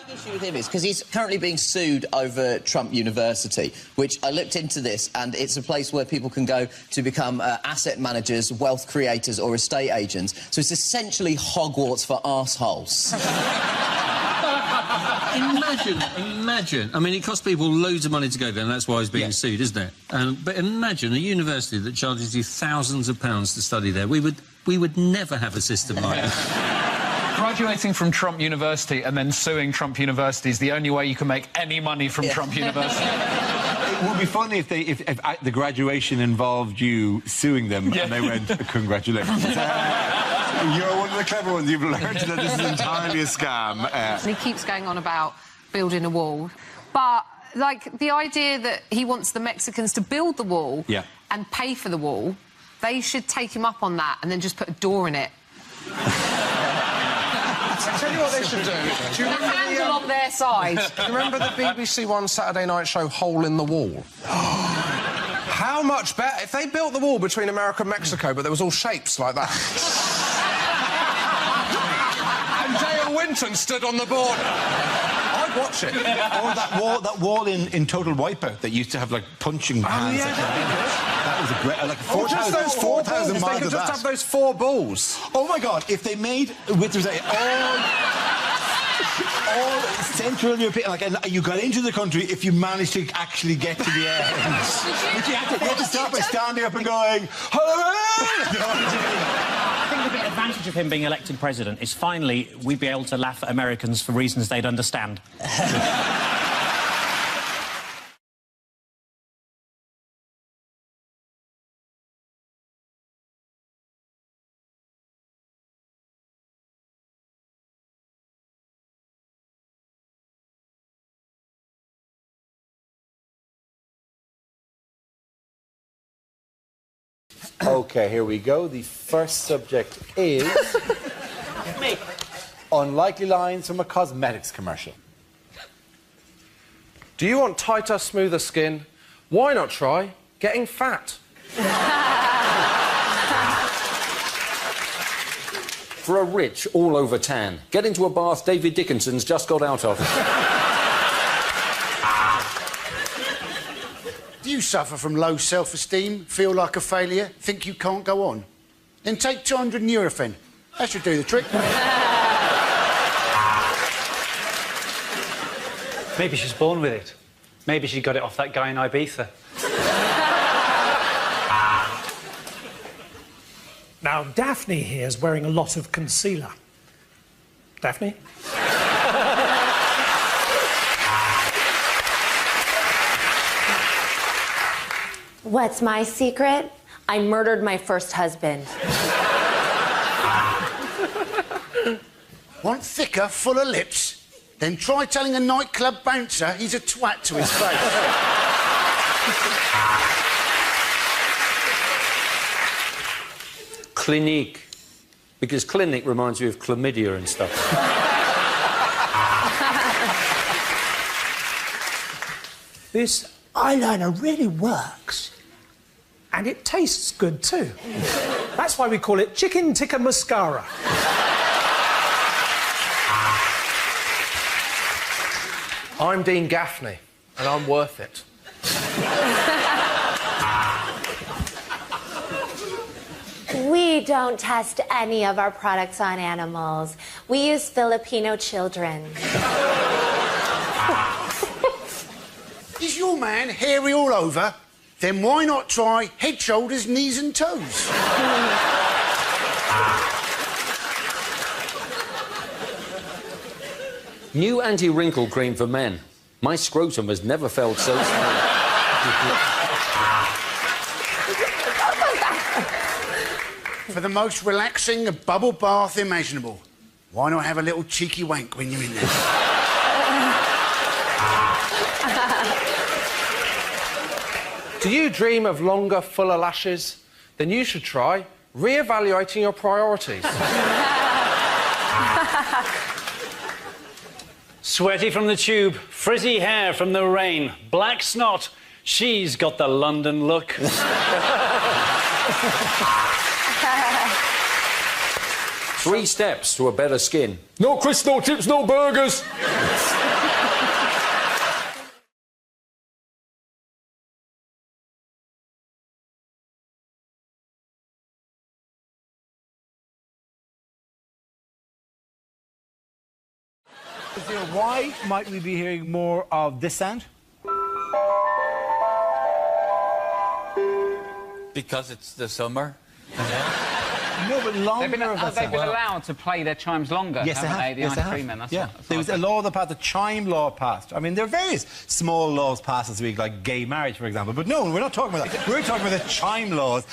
The issue with him is because he's currently being sued over Trump University, which I looked into this, and it's a place where people can go to become asset managers, wealth creators or estate agents. So it's essentially Hogwarts for arseholes. Imagine. I mean, it costs people loads of money to go there, and that's why he's being sued, isn't it? But imagine a university that charges you thousands of pounds to study there. We would never have a system like that. Graduating from Trump University and then suing Trump University is the only way you can make any money from Trump University. It would be funny if the graduation involved you suing them and they went, congratulations. You're one of the clever ones. You've learned that this is entirely a scam. And he keeps going on about building a wall. But, like, the idea that he wants the Mexicans to build the wall and pay for the wall, they should take him up on that and then just put a door in it. I'll tell you what they should do. Do you remember handle on their side. Do you remember the BBC One Saturday night show Hole in the Wall? How much better if they built the wall between America and Mexico, but there was all shapes like that. And Dale Winton stood on the border. I'd watch it. Or that wall in Total Wipeout that used to have, like, punching hands. That was a great... Like, 4,000 miles They could just have those 4 balls. Oh, my God, if they made... all Central European... Like, you got into the country if you managed to actually get to the end. But you had to start by standing up and going... I think the big advantage of him being elected president is finally we'd be able to laugh at Americans for reasons they'd understand. OK, here we go. The first subject is... me. Unlikely lines from a cosmetics commercial. Do you want tighter, smoother skin? Why not try getting fat? For a rich, all-over tan, get into a bath David Dickinson's just got out of. Do you suffer from low self-esteem, feel like a failure, think you can't go on? Then take 200 Nurofen. That should do the trick. Maybe she's born with it. Maybe she got it off that guy in Ibiza. Now, Daphne here is wearing a lot of concealer. Daphne? What's my secret? I murdered my first husband. Want thicker, fuller lips? Then try telling a nightclub bouncer he's a twat to his face. Clinique. Because clinic reminds you of chlamydia and stuff. This eyeliner really works. And it tastes good too. That's why we call it chicken tikka mascara. I'm Dean Gaffney, and I'm worth it. We don't test any of our products on animals. We use Filipino children. Is your man hairy all over? Then why not try head, shoulders, knees and toes? New anti-wrinkle cream for men. My scrotum has never felt so small. For the most relaxing bubble bath imaginable. Why not have a little cheeky wank when you're in there? Do you dream of longer, fuller lashes? Then you should try re-evaluating your priorities. Sweaty from the tube, frizzy hair from the rain, black snot. She's got the London look. 3 steps to a better skin. No crisps, no chips, no burgers. Why might we be hearing more of this sound? Because it's the summer. No, but longer They've been allowed to play their chimes longer, yes, haven't they? The yes, ice cream men. That's yeah. what There was a law that passed, the chime law passed. I mean, there are various small laws passed this week, like gay marriage, for example. But no, we're not talking about that. We're talking about the chime laws,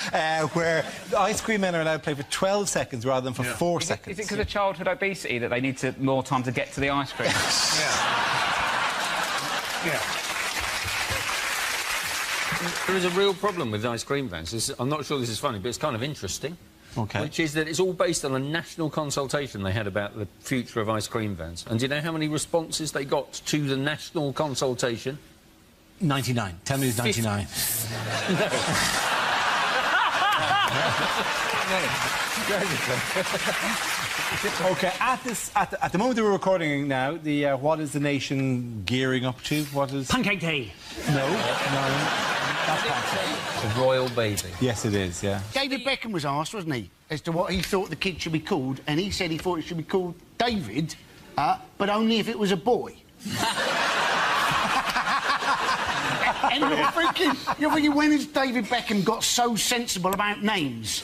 where the ice cream men are allowed to play for 12 seconds rather than for 4 seconds. Is it because of childhood obesity that they need more time to get to the ice cream? There is a real problem with ice cream vans. I'm not sure this is funny, but it's kind of interesting. OK. Which is that it's all based on a national consultation they had about the future of ice cream vans. And do you know how many responses they got to the national consultation? 99. Tell me it's 99. OK, at the moment that we're recording now, the what is the nation gearing up to? What is... Pancake Day. No. That's pancake. The royal baby. Yes, it is, yeah. David Beckham was asked, wasn't he, as to what he thought the kid should be called, and he said he thought it should be called David, but only if it was a boy. And you're thinking, when has David Beckham got so sensible about names?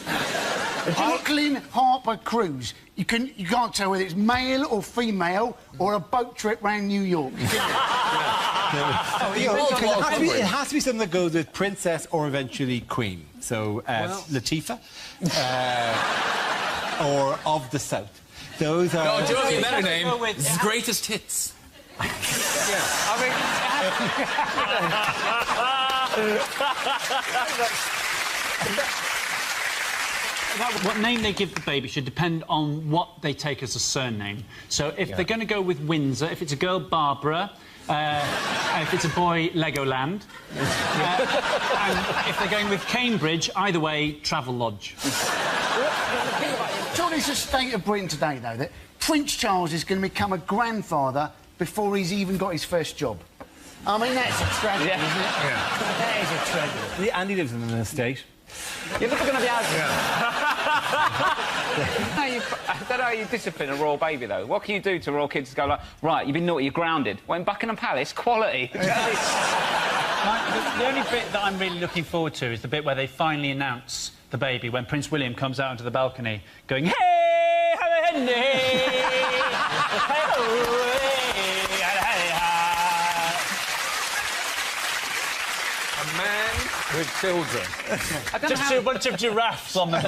Brooklyn Harper Cruise. You can't tell whether it's male or female or a boat trip round New York. It has to be something that goes with princess or eventually queen. So, Latifah or of the South. Those are... No, do you want a better name? It's Greatest Hits. What name they give the baby should depend on what they take as a surname. So if they're going to go with Windsor, if it's a girl, Barbara, if it's a boy, Legoland, and if they're going with Cambridge, either way, Travelodge. John, it's the state of Britain today, though, that Prince Charles is going to become a grandfather before he's even got his first job. I mean, that's a tragedy, isn't it? Yeah. That is a tragedy. And he lives in an estate. You're never going to be able to... I don't know how you discipline a royal baby, though. What can you do to royal kids to go like, right, you've been naughty, you're grounded? Well, in Buckingham Palace, quality. The only bit that I'm really looking forward to is the bit where they finally announce the baby, when Prince William comes out onto the balcony going, hey, hey, A man with children. Just see a bunch of giraffes on the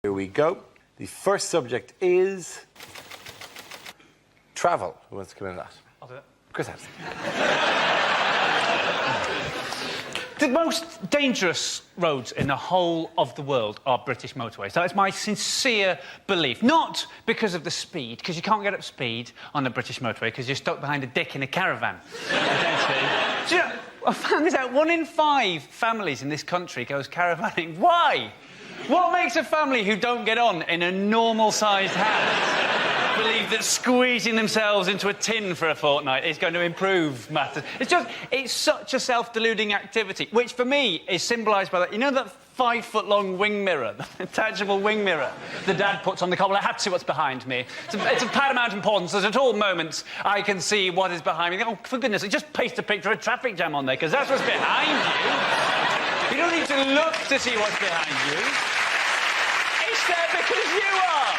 Here we go. The first subject is travel. Who wants to come in on that? I'll do it. Chris Harrison. The most dangerous roads in the whole of the world are British motorways. That is my sincere belief. Not because of the speed, because you can't get up speed on a British motorway because you're stuck behind a dick in a caravan. Do you know, I found this out. 1 in 5 families in this country goes caravanning. Why? What makes a family who don't get on in a normal-sized house believe that squeezing themselves into a tin for a fortnight is going to improve matters? It's such a self-deluding activity, which for me is symbolised by that. You know that 5-foot-long wing mirror, the attachable wing mirror the dad puts on the car? Well, I have to see what's behind me. It's of paramount importance that at all moments I can see what is behind me. Oh, for goodness sake, just paste a picture of a traffic jam on there, because that's what's behind you. You don't need to look to see what's behind you. It's there because you are.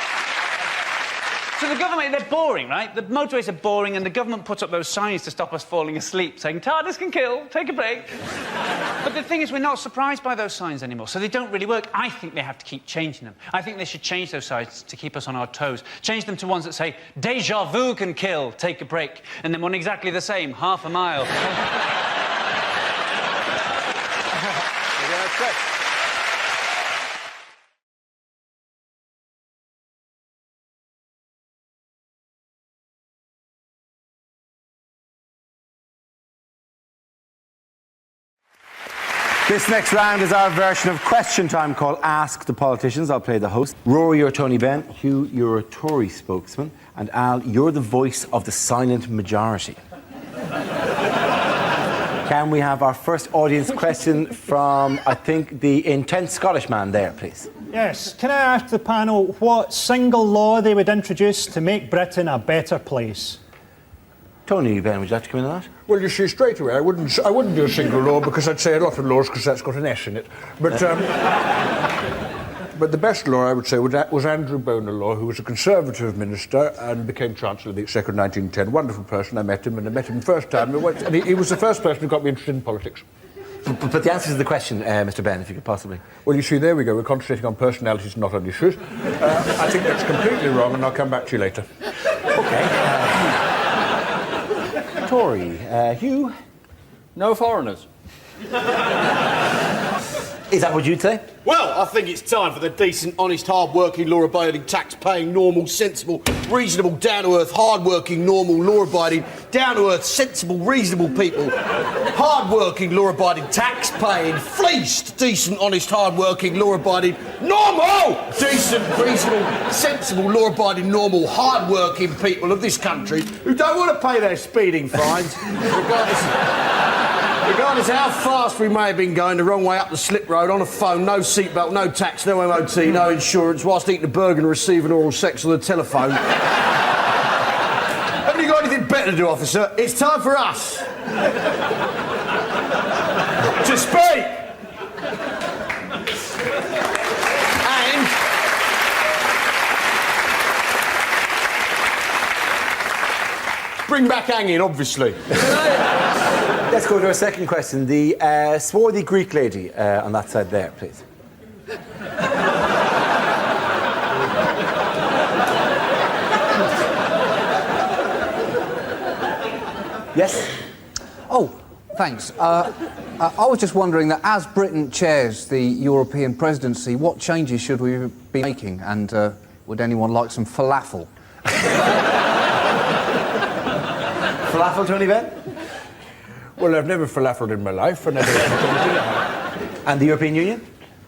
So the government, they're boring, right? The motorways are boring, and the government puts up those signs to stop us falling asleep, saying, TARDIS can kill, take a break. But the thing is, we're not surprised by those signs anymore, so they don't really work. I think they have to keep changing them. I think they should change those signs to keep us on our toes. Change them to ones that say, Deja vu can kill, take a break. And then one exactly the same, half a mile. This next round is our version of Question Time called Ask the Politicians. I'll play the host. Rory, you're Tony Benn. Hugh, you're a Tory spokesman. And Al, you're the voice of the silent majority. Can we have our first audience question from, I think, the intense Scottish man there, please? Yes. Can I ask the panel what single law they would introduce to make Britain a better place? Tony Benn, would you like to come in on that? Well, you see, straight away, I wouldn't do a single law, because I'd say a lot of laws, because that's got an S in it. But, but the best law, I would say, was Andrew Bonar Law, who was a Conservative minister and became Chancellor of the Exchequer in 1910. Wonderful person. I met him, and I met him the first time. And he was the first person who got me interested in politics. But the answer to the question, Mr. Benn, if you could possibly... Well, you see, there we go. We're concentrating on personalities, not on issues. I think that's completely wrong, and I'll come back to you later. OK. Tory. Hugh? No foreigners. Is that what you'd say? Well, I think it's time for the decent, honest, hard-working, law-abiding, tax-paying, normal, sensible, reasonable, down-to-earth, hard-working, normal, law-abiding, down-to-earth, sensible, reasonable people. Hard-working, law-abiding, tax-paying, fleeced, decent, honest, hard-working, law-abiding, normal, decent, reasonable, sensible, law-abiding, normal, hard-working people of this country who don't want to pay their speeding fines, regardless how fast we may have been going the wrong way up the slip road, on a phone, no seatbelt, no tax, no MOT, no insurance, whilst eating a burger and receiving oral sex on the telephone. Haven't you got anything better to do, officer? It's time for us to speak. And bring back hanging, obviously. Let's go to our second question. The swarthy Greek lady on that side there, please. Yes? Oh, thanks. I was just wondering that as Britain chairs the European presidency, what changes should we be making? And would anyone like some falafel? Falafel, Tony Benn? Well, I've never falafeled in my life. And the European Union?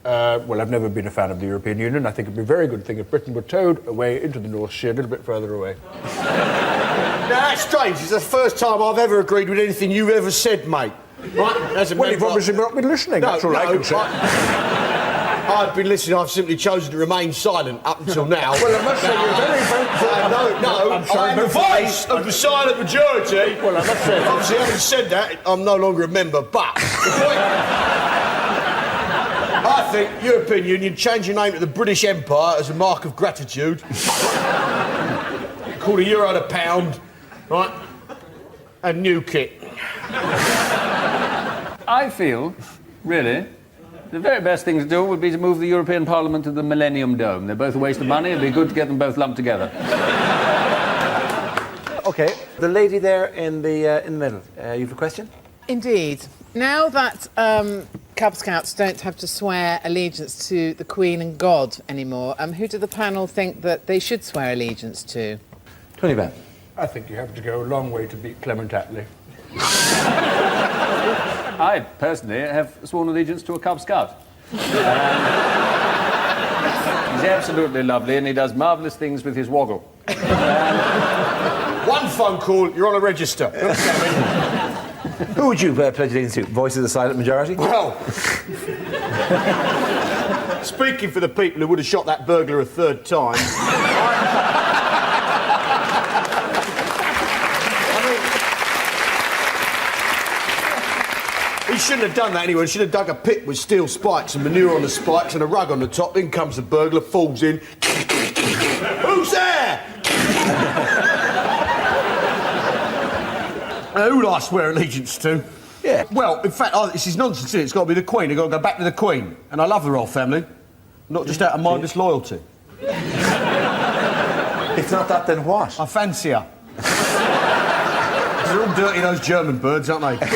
Well, I've never been a fan of the European Union. I think it'd be a very good thing if Britain were towed away into the North Sea, a little bit further away. Now, that's strange. It's the first time I've ever agreed with anything you've ever said, mate. Right? Well, you've obviously not been listening. That's all I can say. I've been listening. I've simply chosen to remain silent up until now. Well, I must say you're very thankful. No, I'm sorry, I'm the voice of the silent majority. Well, I must say... Obviously, having said that, I'm no longer a member, but... the point... I think European Union changing name to the British Empire as a mark of gratitude. Call the euro the pound, right? And new kit. I feel, really, the very best thing to do would be to move the European Parliament to the Millennium Dome. They're both a waste of money. It'd be good to get them both lumped together. OK, the lady there in the middle. You have a question? Indeed. Now that Cub Scouts don't have to swear allegiance to the Queen and God anymore, who do the panel think that they should swear allegiance to? Tony Benn. I think you have to go a long way to beat Clement Attlee. I, personally, have sworn allegiance to a Cub Scout. He's absolutely lovely and he does marvellous things with his woggle. One phone call, you're on a register. Who would you pledge allegiance to? Voice of the silent majority? Well, speaking for the people who would have shot that burglar a third time... He shouldn't have done that anyway. He should have dug a pit with steel spikes and manure on the spikes and a rug on the top. In comes the burglar, falls in. Who's there? Who would I swear allegiance to? Yeah. Well, in fact, this is nonsense, isn't it? It's got to be the Queen. I've got to go back to the Queen. And I love the royal family. Not just out of mindless loyalty. If not that, then what? I fancy her. They're all dirty, those German birds, aren't they?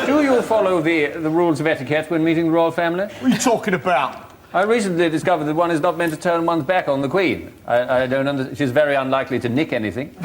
Do you follow the rules of etiquette when meeting the royal family? What are you talking about? I recently discovered that one is not meant to turn one's back on the Queen. I don't understand. She's very unlikely to nick anything.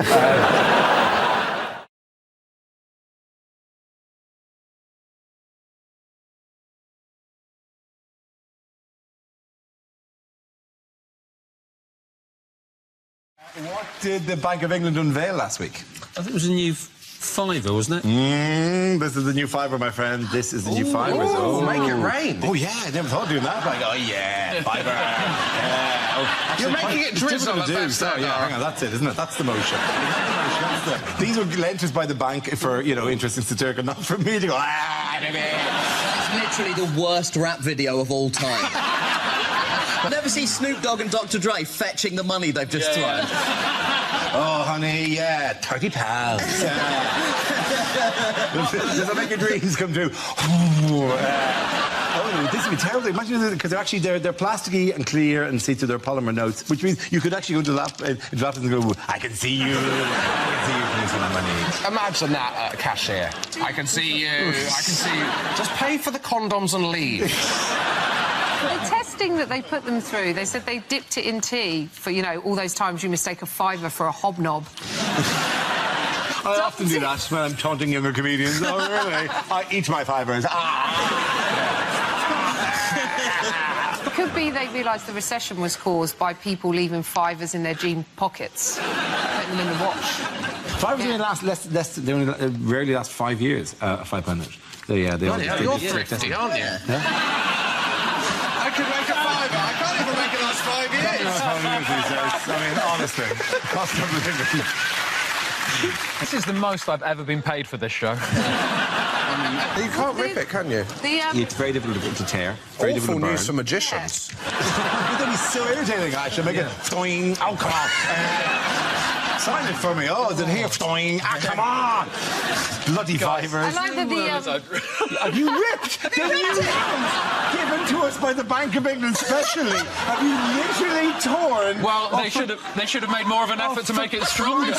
What did the Bank of England unveil last week? I think it was a new fiver, wasn't it? This is the new fiver, my friend. This is the new fiver. Oh, make it rain. Oh, yeah, I never thought of doing that. Like, oh, yeah, fiver. Yeah. Oh, You're actually, making it drizzle at that So, yeah, hang on, that's it, isn't it? That's the motion. These were lent us by the bank for, you know, interest in Saturca, not for me to go, It's literally the worst rap video of all time. Never see Snoop Dogg and Dr. Dre fetching the money they've just thrown. Oh, honey, yeah, £30. Does that make your dreams come true? Oh, this would be terrible. Imagine because they're actually they're plasticky and clear and see through their polymer notes, which means you could actually go to laptop and go, I can see you. I can see you placing my money. Imagine that, cashier. I can see you. I can see you. Just pay for the condoms and leave. The testing that they put them through, they said they dipped it in tea for, you know, all those times you mistake a fiver for a hobnob. I often do that when I'm taunting younger comedians. Oh, really? I eat my fibers. It could be they realised the recession was caused by people leaving fivers in their jean pockets, putting them in the wash. Fivers only last they only rarely last 5 years. A £5 note. So yeah, they all. You're thrifty, aren't you? Yeah? I could make a fiver. I can't even make it last 5 years. I mean, honestly, cost of living. This is the most I've ever been paid for this show. You can't rip it, can you? It's very difficult to tear. Very Awful difficult to burn. news for magicians. That'd be so irritating. I should make it. Oh, come on. Sign it for me. Oh, did he flying? Ah, come on! Bloody fivers. I like that Have you ripped the new ones given to us by the Bank of England specially? Have you literally torn? Well, they should have made more of an effort to make it stronger.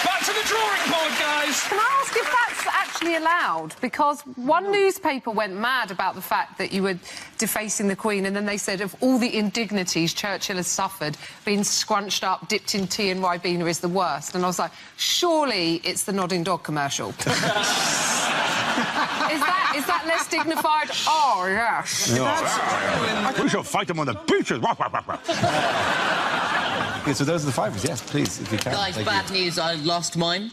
Back to the drawing board, guys. Can I ask if that's actually allowed? Because one newspaper went mad about the fact that you were defacing the Queen, and then they said of all the indignities Churchill has suffered, being scrunched up, dipped in tea and Ribena is the worst. And I was like, surely it's the nodding dog commercial. Is that less dignified? Oh, yes. We shall fight them on the beaches. Yeah, so those are the fivers, yes, please, if you can. Guys, bad news, I lost mine.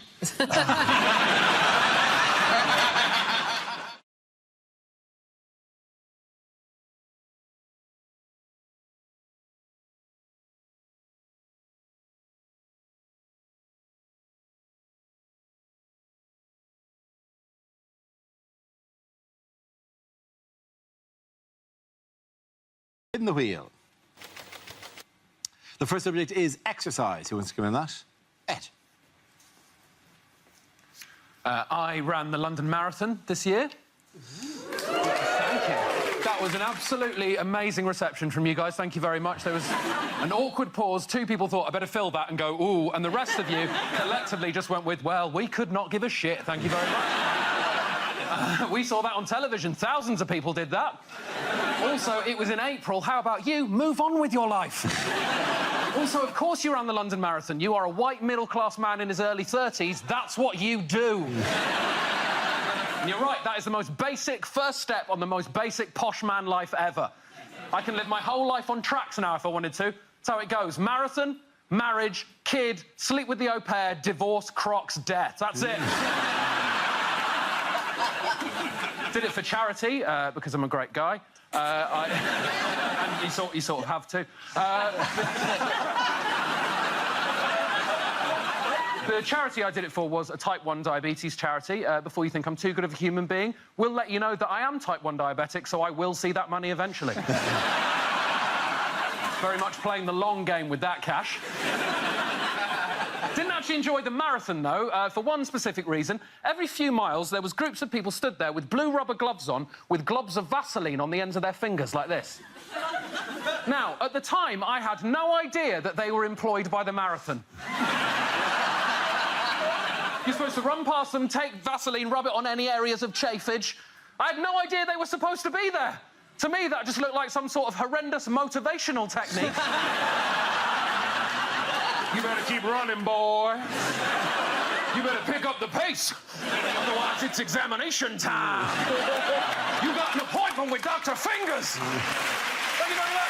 In the wheel. The first subject is exercise. Who wants to come in that? Ed. I ran the London Marathon this year. Thank you. That was an absolutely amazing reception from you guys. Thank you very much. There was an awkward pause. Two people thought, I better fill that and go, ooh, and the rest of you collectively just went with, well, we could not give a shit. Thank you very much. We saw that on television. Thousands of people did that. Also, it was in April. How about you? Move on with your life. Also, of course you ran the London Marathon. You are a white middle-class man in his early 30s. That's what you do. And you're right, that is the most basic first step on the most basic posh man life ever. I can live my whole life on tracks now if I wanted to. That's how it goes. Marathon, marriage, kid, sleep with the au pair, divorce, Crocs, death. That's it. Did it for charity, because I'm a great guy. And you sort of have to. The charity I did it for was a type 1 diabetes charity. Before you think I'm too good of a human being, we'll let you know that I am type 1 diabetic, so I will see that money eventually. Very much playing the long game with that cash. Didn't actually enjoy the marathon, though, for one specific reason. Every few miles, there was groups of people stood there with blue rubber gloves on, with globs of Vaseline on the ends of their fingers, like this. Now, at the time, I had no idea that they were employed by the marathon. You're supposed to run past them, take Vaseline, rub it on any areas of chafage. I had no idea they were supposed to be there. To me, that just looked like some sort of horrendous motivational technique. You better keep running, boy. You better pick up the pace. Otherwise, it's examination time. You got an appointment with Dr. Fingers. Thank you very much.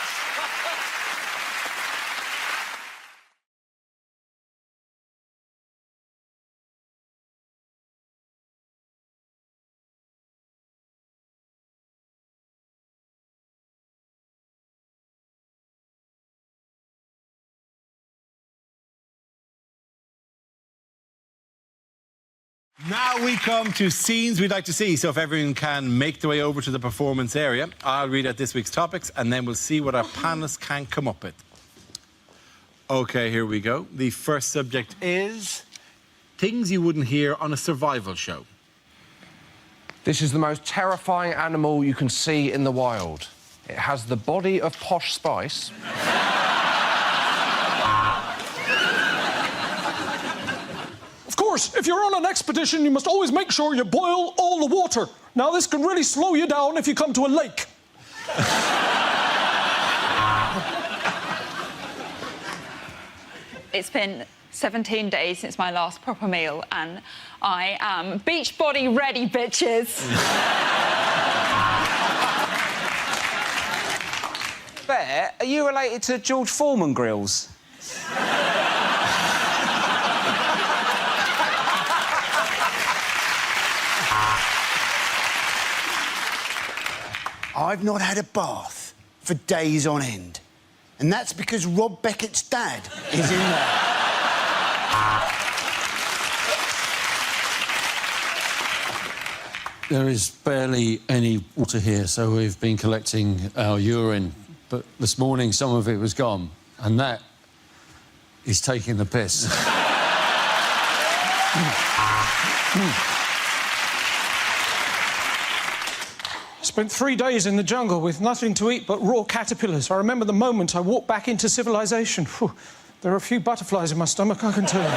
Now we come to scenes we'd like to see, so if everyone can make their way over to the performance area, I'll read out this week's topics and then we'll see what our panellists can come up with. OK, here we go. The first subject is things you wouldn't hear on a survival show. This is the most terrifying animal you can see in the wild. It has the body of Posh Spice. Of course, if you're on an expedition, you must always make sure you boil all the water. Now, this can really slow you down if you come to a lake. It's been 17 days since my last proper meal, and I am beach body ready, bitches. Bear, are you related to George Foreman grills? I've not had a bath for days on end. And that's because Rob Beckett's dad is in there. There is barely any water here, so we've been collecting our urine but this morning some of it was gone, and that is taking the piss. Spent 3 days in the jungle with nothing to eat but raw caterpillars. I remember the moment I walked back into civilization. Whew, there are a few butterflies in my stomach, I can tell you.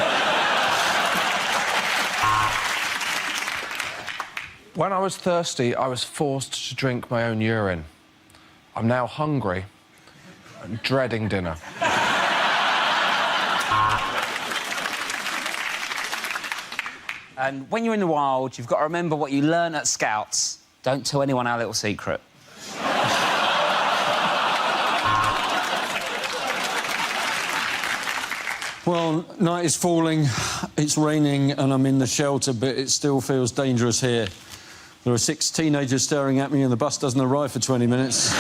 When I was thirsty, I was forced to drink my own urine. I'm now hungry and dreading dinner. And when you're in the wild, you've got to remember what you learn at Scouts. Don't tell anyone our little secret. Well, night is falling, it's raining, and I'm in the shelter, but it still feels dangerous here. There are 6 teenagers staring at me, and the bus doesn't arrive for 20 minutes.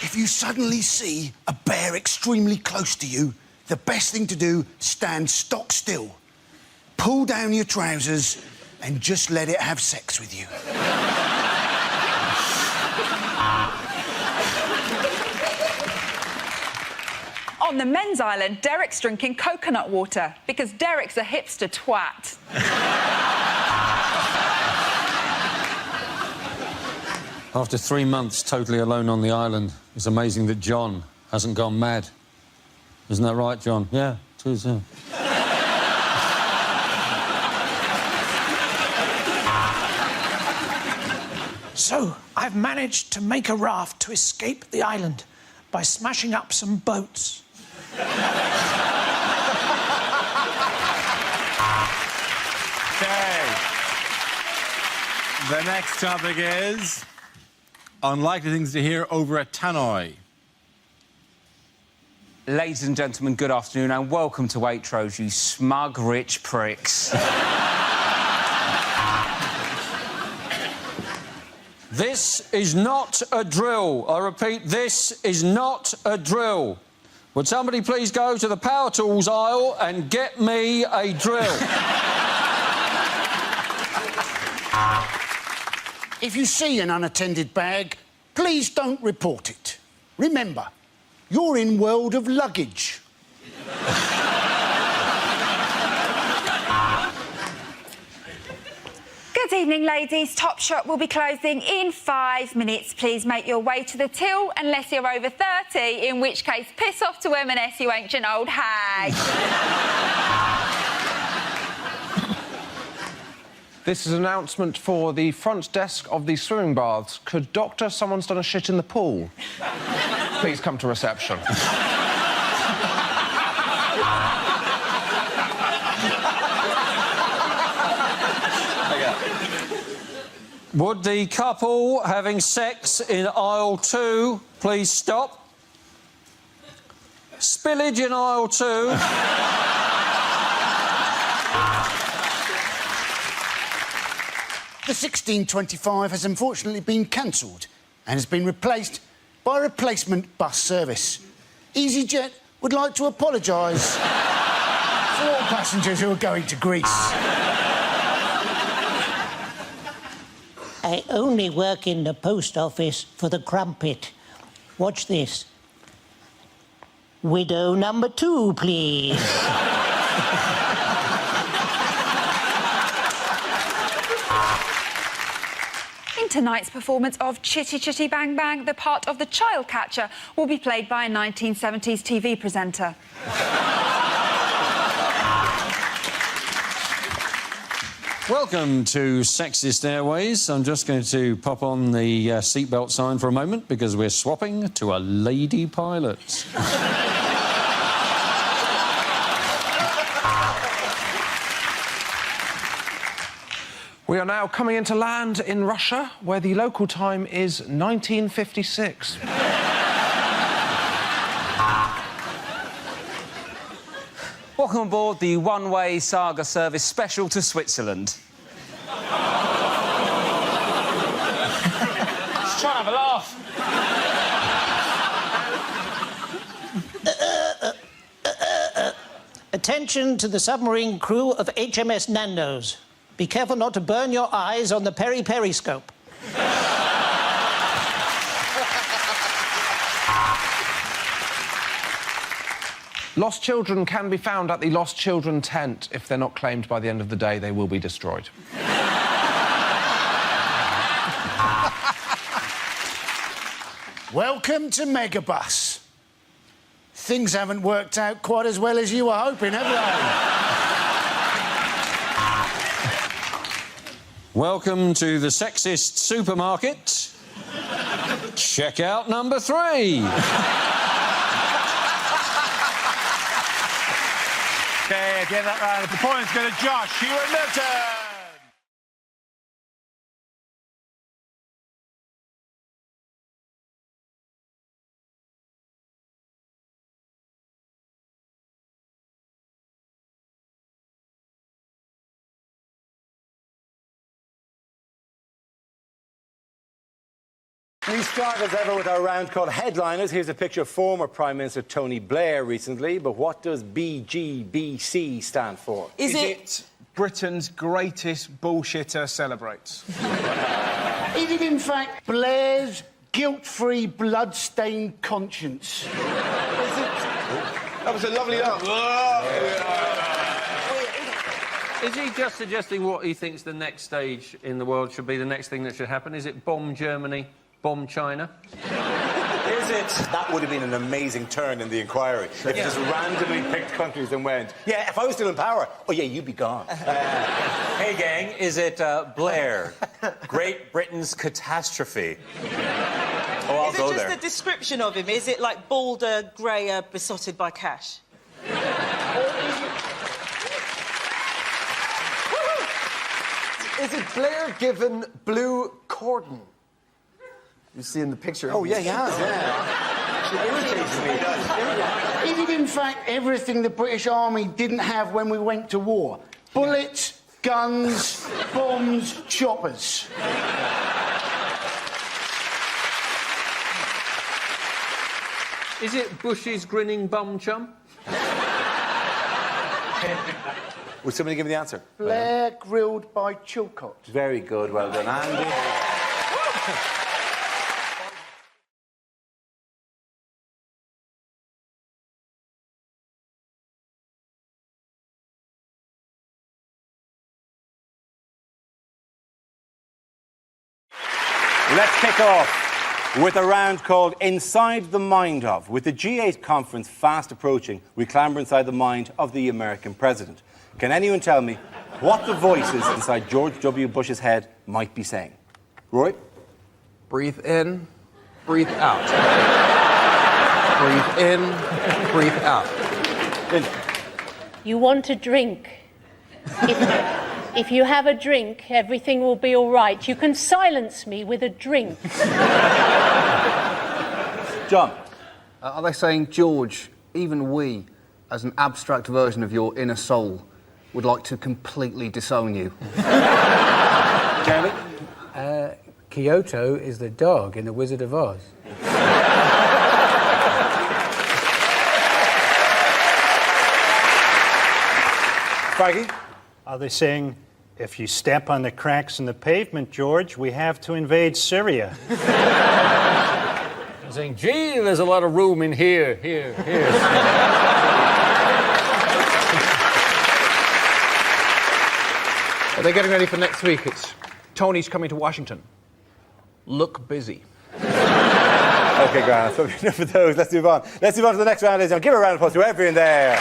If you suddenly see a bear extremely close to you, the best thing to do, stand stock still. Pull down your trousers and just let it have sex with you. On the men's island, Derek's drinking coconut water because Derek's a hipster twat. After 3 months totally alone on the island, it's amazing that John hasn't gone mad. Isn't that right, John? Yeah, it is, yeah. So, I've managed to make a raft to escape the island by smashing up some boats. Okay. The next topic is unlikely things to hear over at Tannoy. Ladies and gentlemen, good afternoon and welcome to Waitrose, you smug, rich pricks. This is not a drill. I repeat, this is not a drill. Would somebody please go to the power tools aisle and get me a drill? If you see an unattended bag, please don't report it. Remember, you're in world of luggage. Good evening, ladies. Topshop will be closing in 5 minutes. Please make your way to the till unless you're over 30, in which case piss off to M&S, you ancient old hag. This is an announcement for the front desk of the swimming baths. Could doctor, someone's done a shit in the pool? Please come to reception. Would the couple having sex in aisle 2 please stop? Spillage in aisle 2. The 1625 has unfortunately been cancelled and has been replaced by a replacement bus service. EasyJet would like to apologise for all passengers who are going to Greece. I only work in the post office for the crumpet. Watch this. Widow number 2, please. In tonight's performance of Chitty Chitty Bang Bang, the part of the child catcher will be played by a 1970s TV presenter. Welcome to Sexist Airways. I'm just going to pop on the seatbelt sign for a moment because we're swapping to a lady pilot. We are now coming into land in Russia, where the local time is 1956. Welcome aboard the one-way saga service special to Switzerland. Just trying to have a laugh. Attention to the submarine crew of HMS Nando's. Be careful not to burn your eyes on the peri-periscope. Lost children can be found at the Lost Children tent. If they're not claimed by the end of the day, they will be destroyed. Welcome to Megabus. Things haven't worked out quite as well as you were hoping, have they? Welcome to the sexist supermarket. Check out number 3. Okay, get that right. The point's going to Josh Hewitt-Milton. We start as ever with our round called Headliners. Here's a picture of former Prime Minister Tony Blair recently, but what does BGBC stand for? Is it Britain's greatest bullshitter celebrates? Is it, in fact, Blair's guilt-free, blood-stained conscience? That was a lovely Is he just suggesting what he thinks the next stage in the world should be, the next thing that should happen? Is it bomb Germany, bomb China? Is it? That would have been an amazing turn in the inquiry. If you just randomly picked countries and went, yeah, if I was still in power, oh yeah, you'd be gone. Hey, gang, is it Blair? Great Britain's catastrophe. Oh, I'll go there. Is it just a description of him? Is it like balder, greyer, besotted by cash? Is it Blair given blue cordon? You see in the picture. Oh, yeah, he has, yeah. It irritates me. Is it, in fact, everything the British Army didn't have when we went to war? Bullets, guns, bombs, choppers. Is it Bush's grinning bum chum? Would somebody give me the answer? Blair grilled by Chilcot. Very good, well done, Andy. Let's kick off with a round called Inside the Mind of. With the G8 conference fast approaching, we clamber inside the mind of the American president. Can anyone tell me what the voices inside George W. Bush's head might be saying? Roy? Breathe in, breathe out. Breathe in, breathe out. You want a drink. If you have a drink, everything will be all right. You can silence me with a drink. John? Are they saying, George, even we, as an abstract version of your inner soul, would like to completely disown you? Jeremy? Kyoto is the dog in The Wizard of Oz. Frankie? Are they saying, if you step on the cracks in the pavement, George, we have to invade Syria? I'm saying, gee, there's a lot of room in here. Are they getting ready for next week? It's Tony's coming to Washington. Look busy. OK, Grant, so enough of those. Let's move on. Let's move on to the next round, ladies and gentlemen. Give a round of applause to everyone there.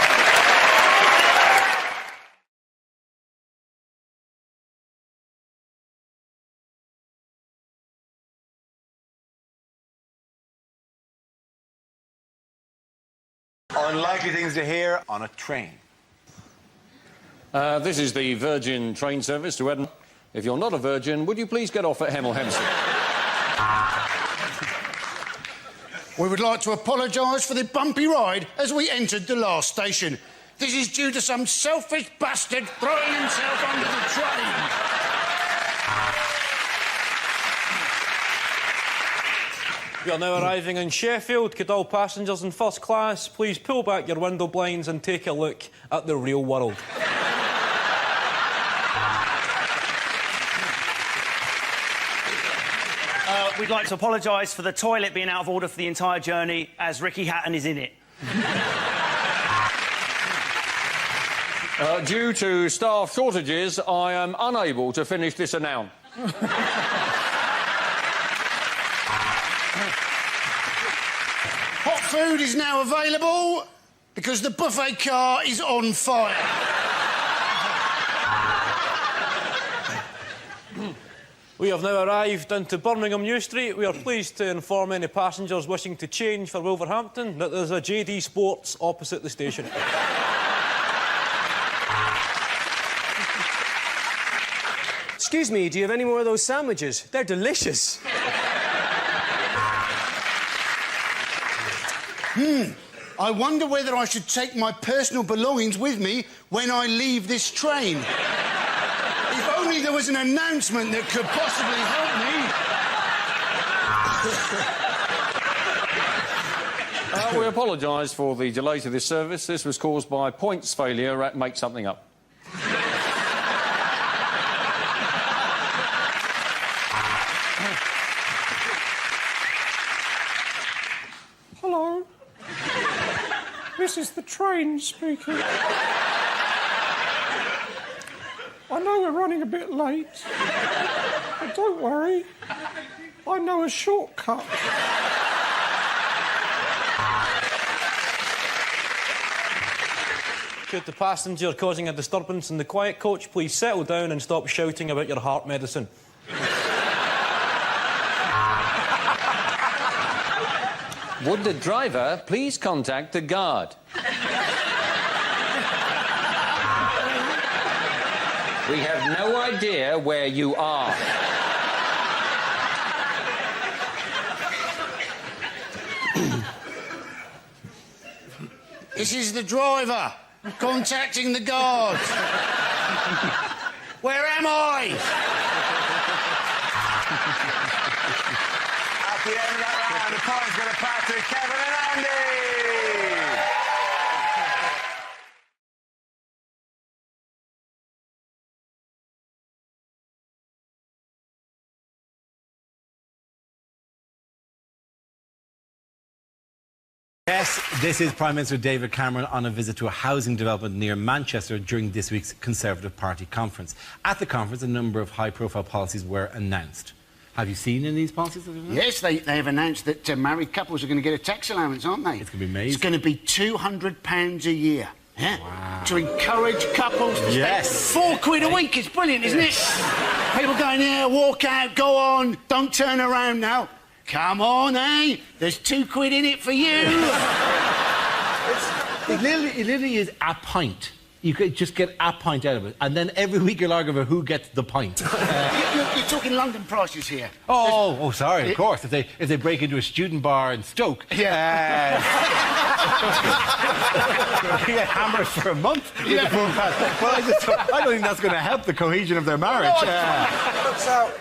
Unlikely things to hear on a train. This is the Virgin train service to Edinburgh. If you're not a virgin, would you please get off at Hemel Hempstead? We would like to apologise for the bumpy ride as we entered the last station. This is due to some selfish bastard throwing himself onto the train. We are now arriving in Sheffield. Could all passengers in first class please pull back your window blinds and take a look at the real world? We'd like to apologise for the toilet being out of order for the entire journey, as Ricky Hatton is in it. Due to staff shortages, I am unable to finish this announcement. Hot food is now available because the buffet car is on fire. We have now arrived into Birmingham New Street. We are pleased to inform any passengers wishing to change for Wolverhampton that there's a JD Sports opposite the station. Excuse me, do you have any more of those sandwiches? They're delicious. I wonder whether I should take my personal belongings with me when I leave this train. If only there was an announcement that could possibly help me. We apologise for the delay to this service. This was caused by points failure at Make Something Up. Hello. This is the train speaking. I know we're running a bit late, but don't worry. I know a shortcut. Could the passenger causing a disturbance in the quiet coach please settle down and stop shouting about your heart medicine? Would the driver please contact the guard? We have no idea where you are. This is the driver contacting the guard. Where am I? At the end of that round, the point's going to pass to Kevin and Andy. Yes, this is Prime Minister David Cameron on a visit to a housing development near Manchester during this week's Conservative Party conference. At the conference, a number of high-profile policies were announced. Have you seen any of these policies? Yes, they have announced that married couples are going to get a tax allowance, aren't they? It's going to be amazing. It's going to be £200 a year. Yeah? Wow. To encourage couples to Yes. spend £4 a week. It's brilliant, isn't it? People going, yeah, walk out, go on, don't turn around now. Come on, eh? There's £2 in it for you. It literally is a pint. You could just get a pint out of it, and then every week you'll argue about who gets the pint. You're talking London prices here. Oh, sorry, of course. If they break into a student bar in Stoke, Yeah. you get hammered for a month. Yeah. Well, I don't think that's going to help the cohesion of their marriage.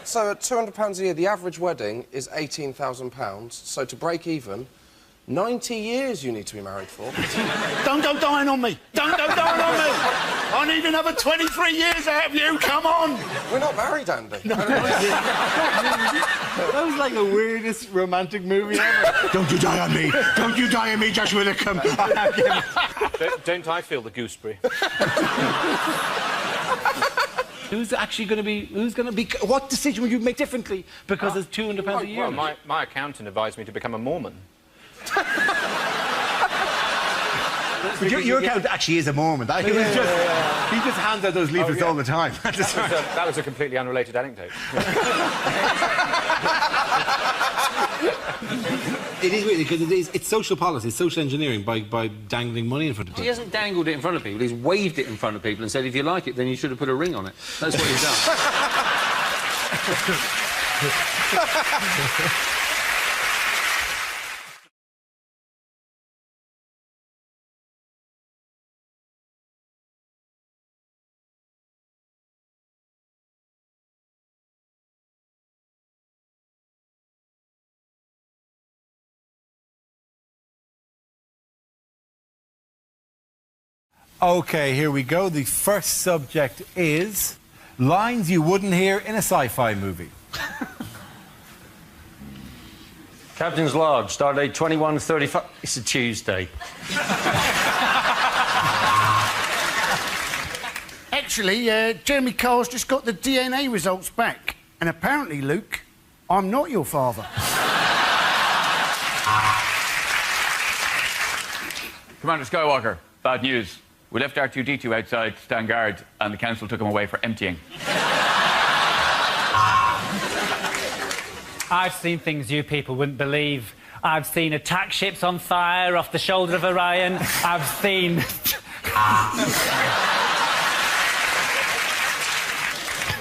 So at £200 a year, the average wedding is £18,000. So to break even, 90 years you need to be married for. Don't go dying on me. Don't go dying on me. I need another 23 years out of you. Come on. We're not married, Andy. That was like the weirdest romantic movie ever. Don't you die on me. Don't you die on me, Joshua Wickham. Don't I feel the gooseberry? Who's actually going to be... What decision would you make differently because there's £200 a year? Well, my accountant advised me to become a Mormon. But your accountant actually is a Mormon. He just hands out those leaflets all the time. That was a completely unrelated anecdote. It is weird because it's social policy, it's social engineering by dangling money in front of people. He hasn't dangled it in front of people, he's waved it in front of people and said, if you like it, then you should have put a ring on it. That's what he's done. OK, here we go. The first subject is lines you wouldn't hear in a sci-fi movie. Captain's Lodge, stardate 21:35. It's a Tuesday. Actually, Jeremy Carl's just got the DNA results back. And apparently, Luke, I'm not your father. Commander Skywalker, bad news. We left R2-D2 outside to stand guard, and the council took him away for emptying. I've seen things you people wouldn't believe. I've seen attack ships on fire off the shoulder of Orion. I've seen...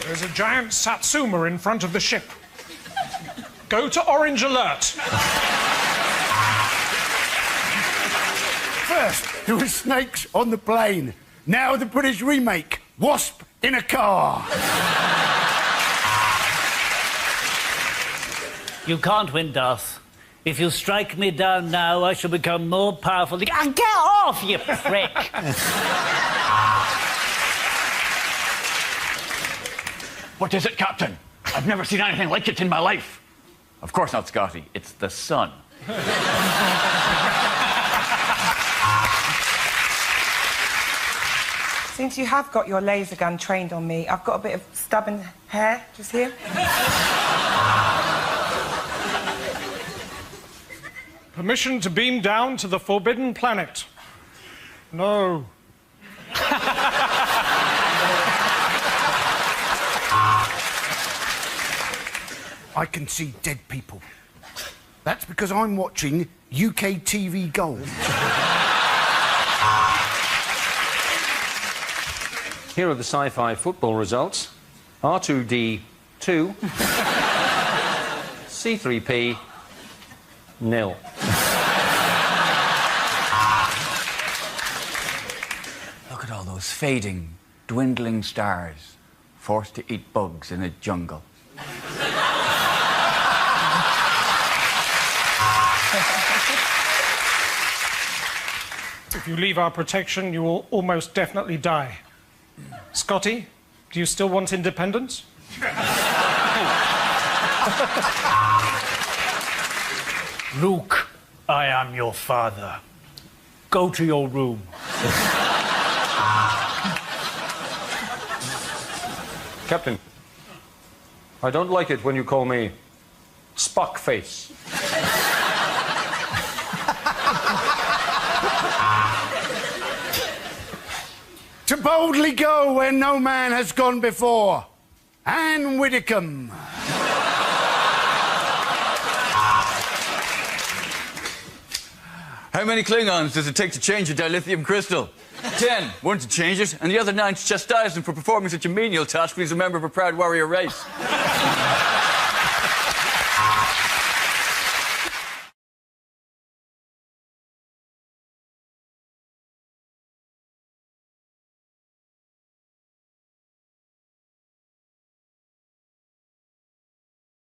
There's a giant satsuma in front of the ship. Go to orange alert. First, there were snakes on the plane. Now the British remake, Wasp in a car. You can't win, Darth. If you strike me down now, I shall become more powerful. Get off, you prick! What is it, Captain? I've never seen anything like it in my life. Of course not, Scotty. It's the sun. Since you have got your laser gun trained on me, I've got a bit of stubborn hair just here. Permission to beam down to the Forbidden Planet. No. I can see dead people. That's because I'm watching UK TV Gold. Here are the sci-fi football results. R2-D2, C-3P, 0. Look at all those fading, dwindling stars, forced to eat bugs in a jungle. If you leave our protection, you will almost definitely die. Scotty, do you still want independence? Luke, I am your father. Go to your room. Captain, I don't like it when you call me Spock Face. To boldly go where no man has gone before. Anne Widdecombe. How many Klingons does it take to change a dilithium crystal? 10. 1 to change it, and the other 9 to chastise him for performing such a menial task when he's a member of a proud warrior race.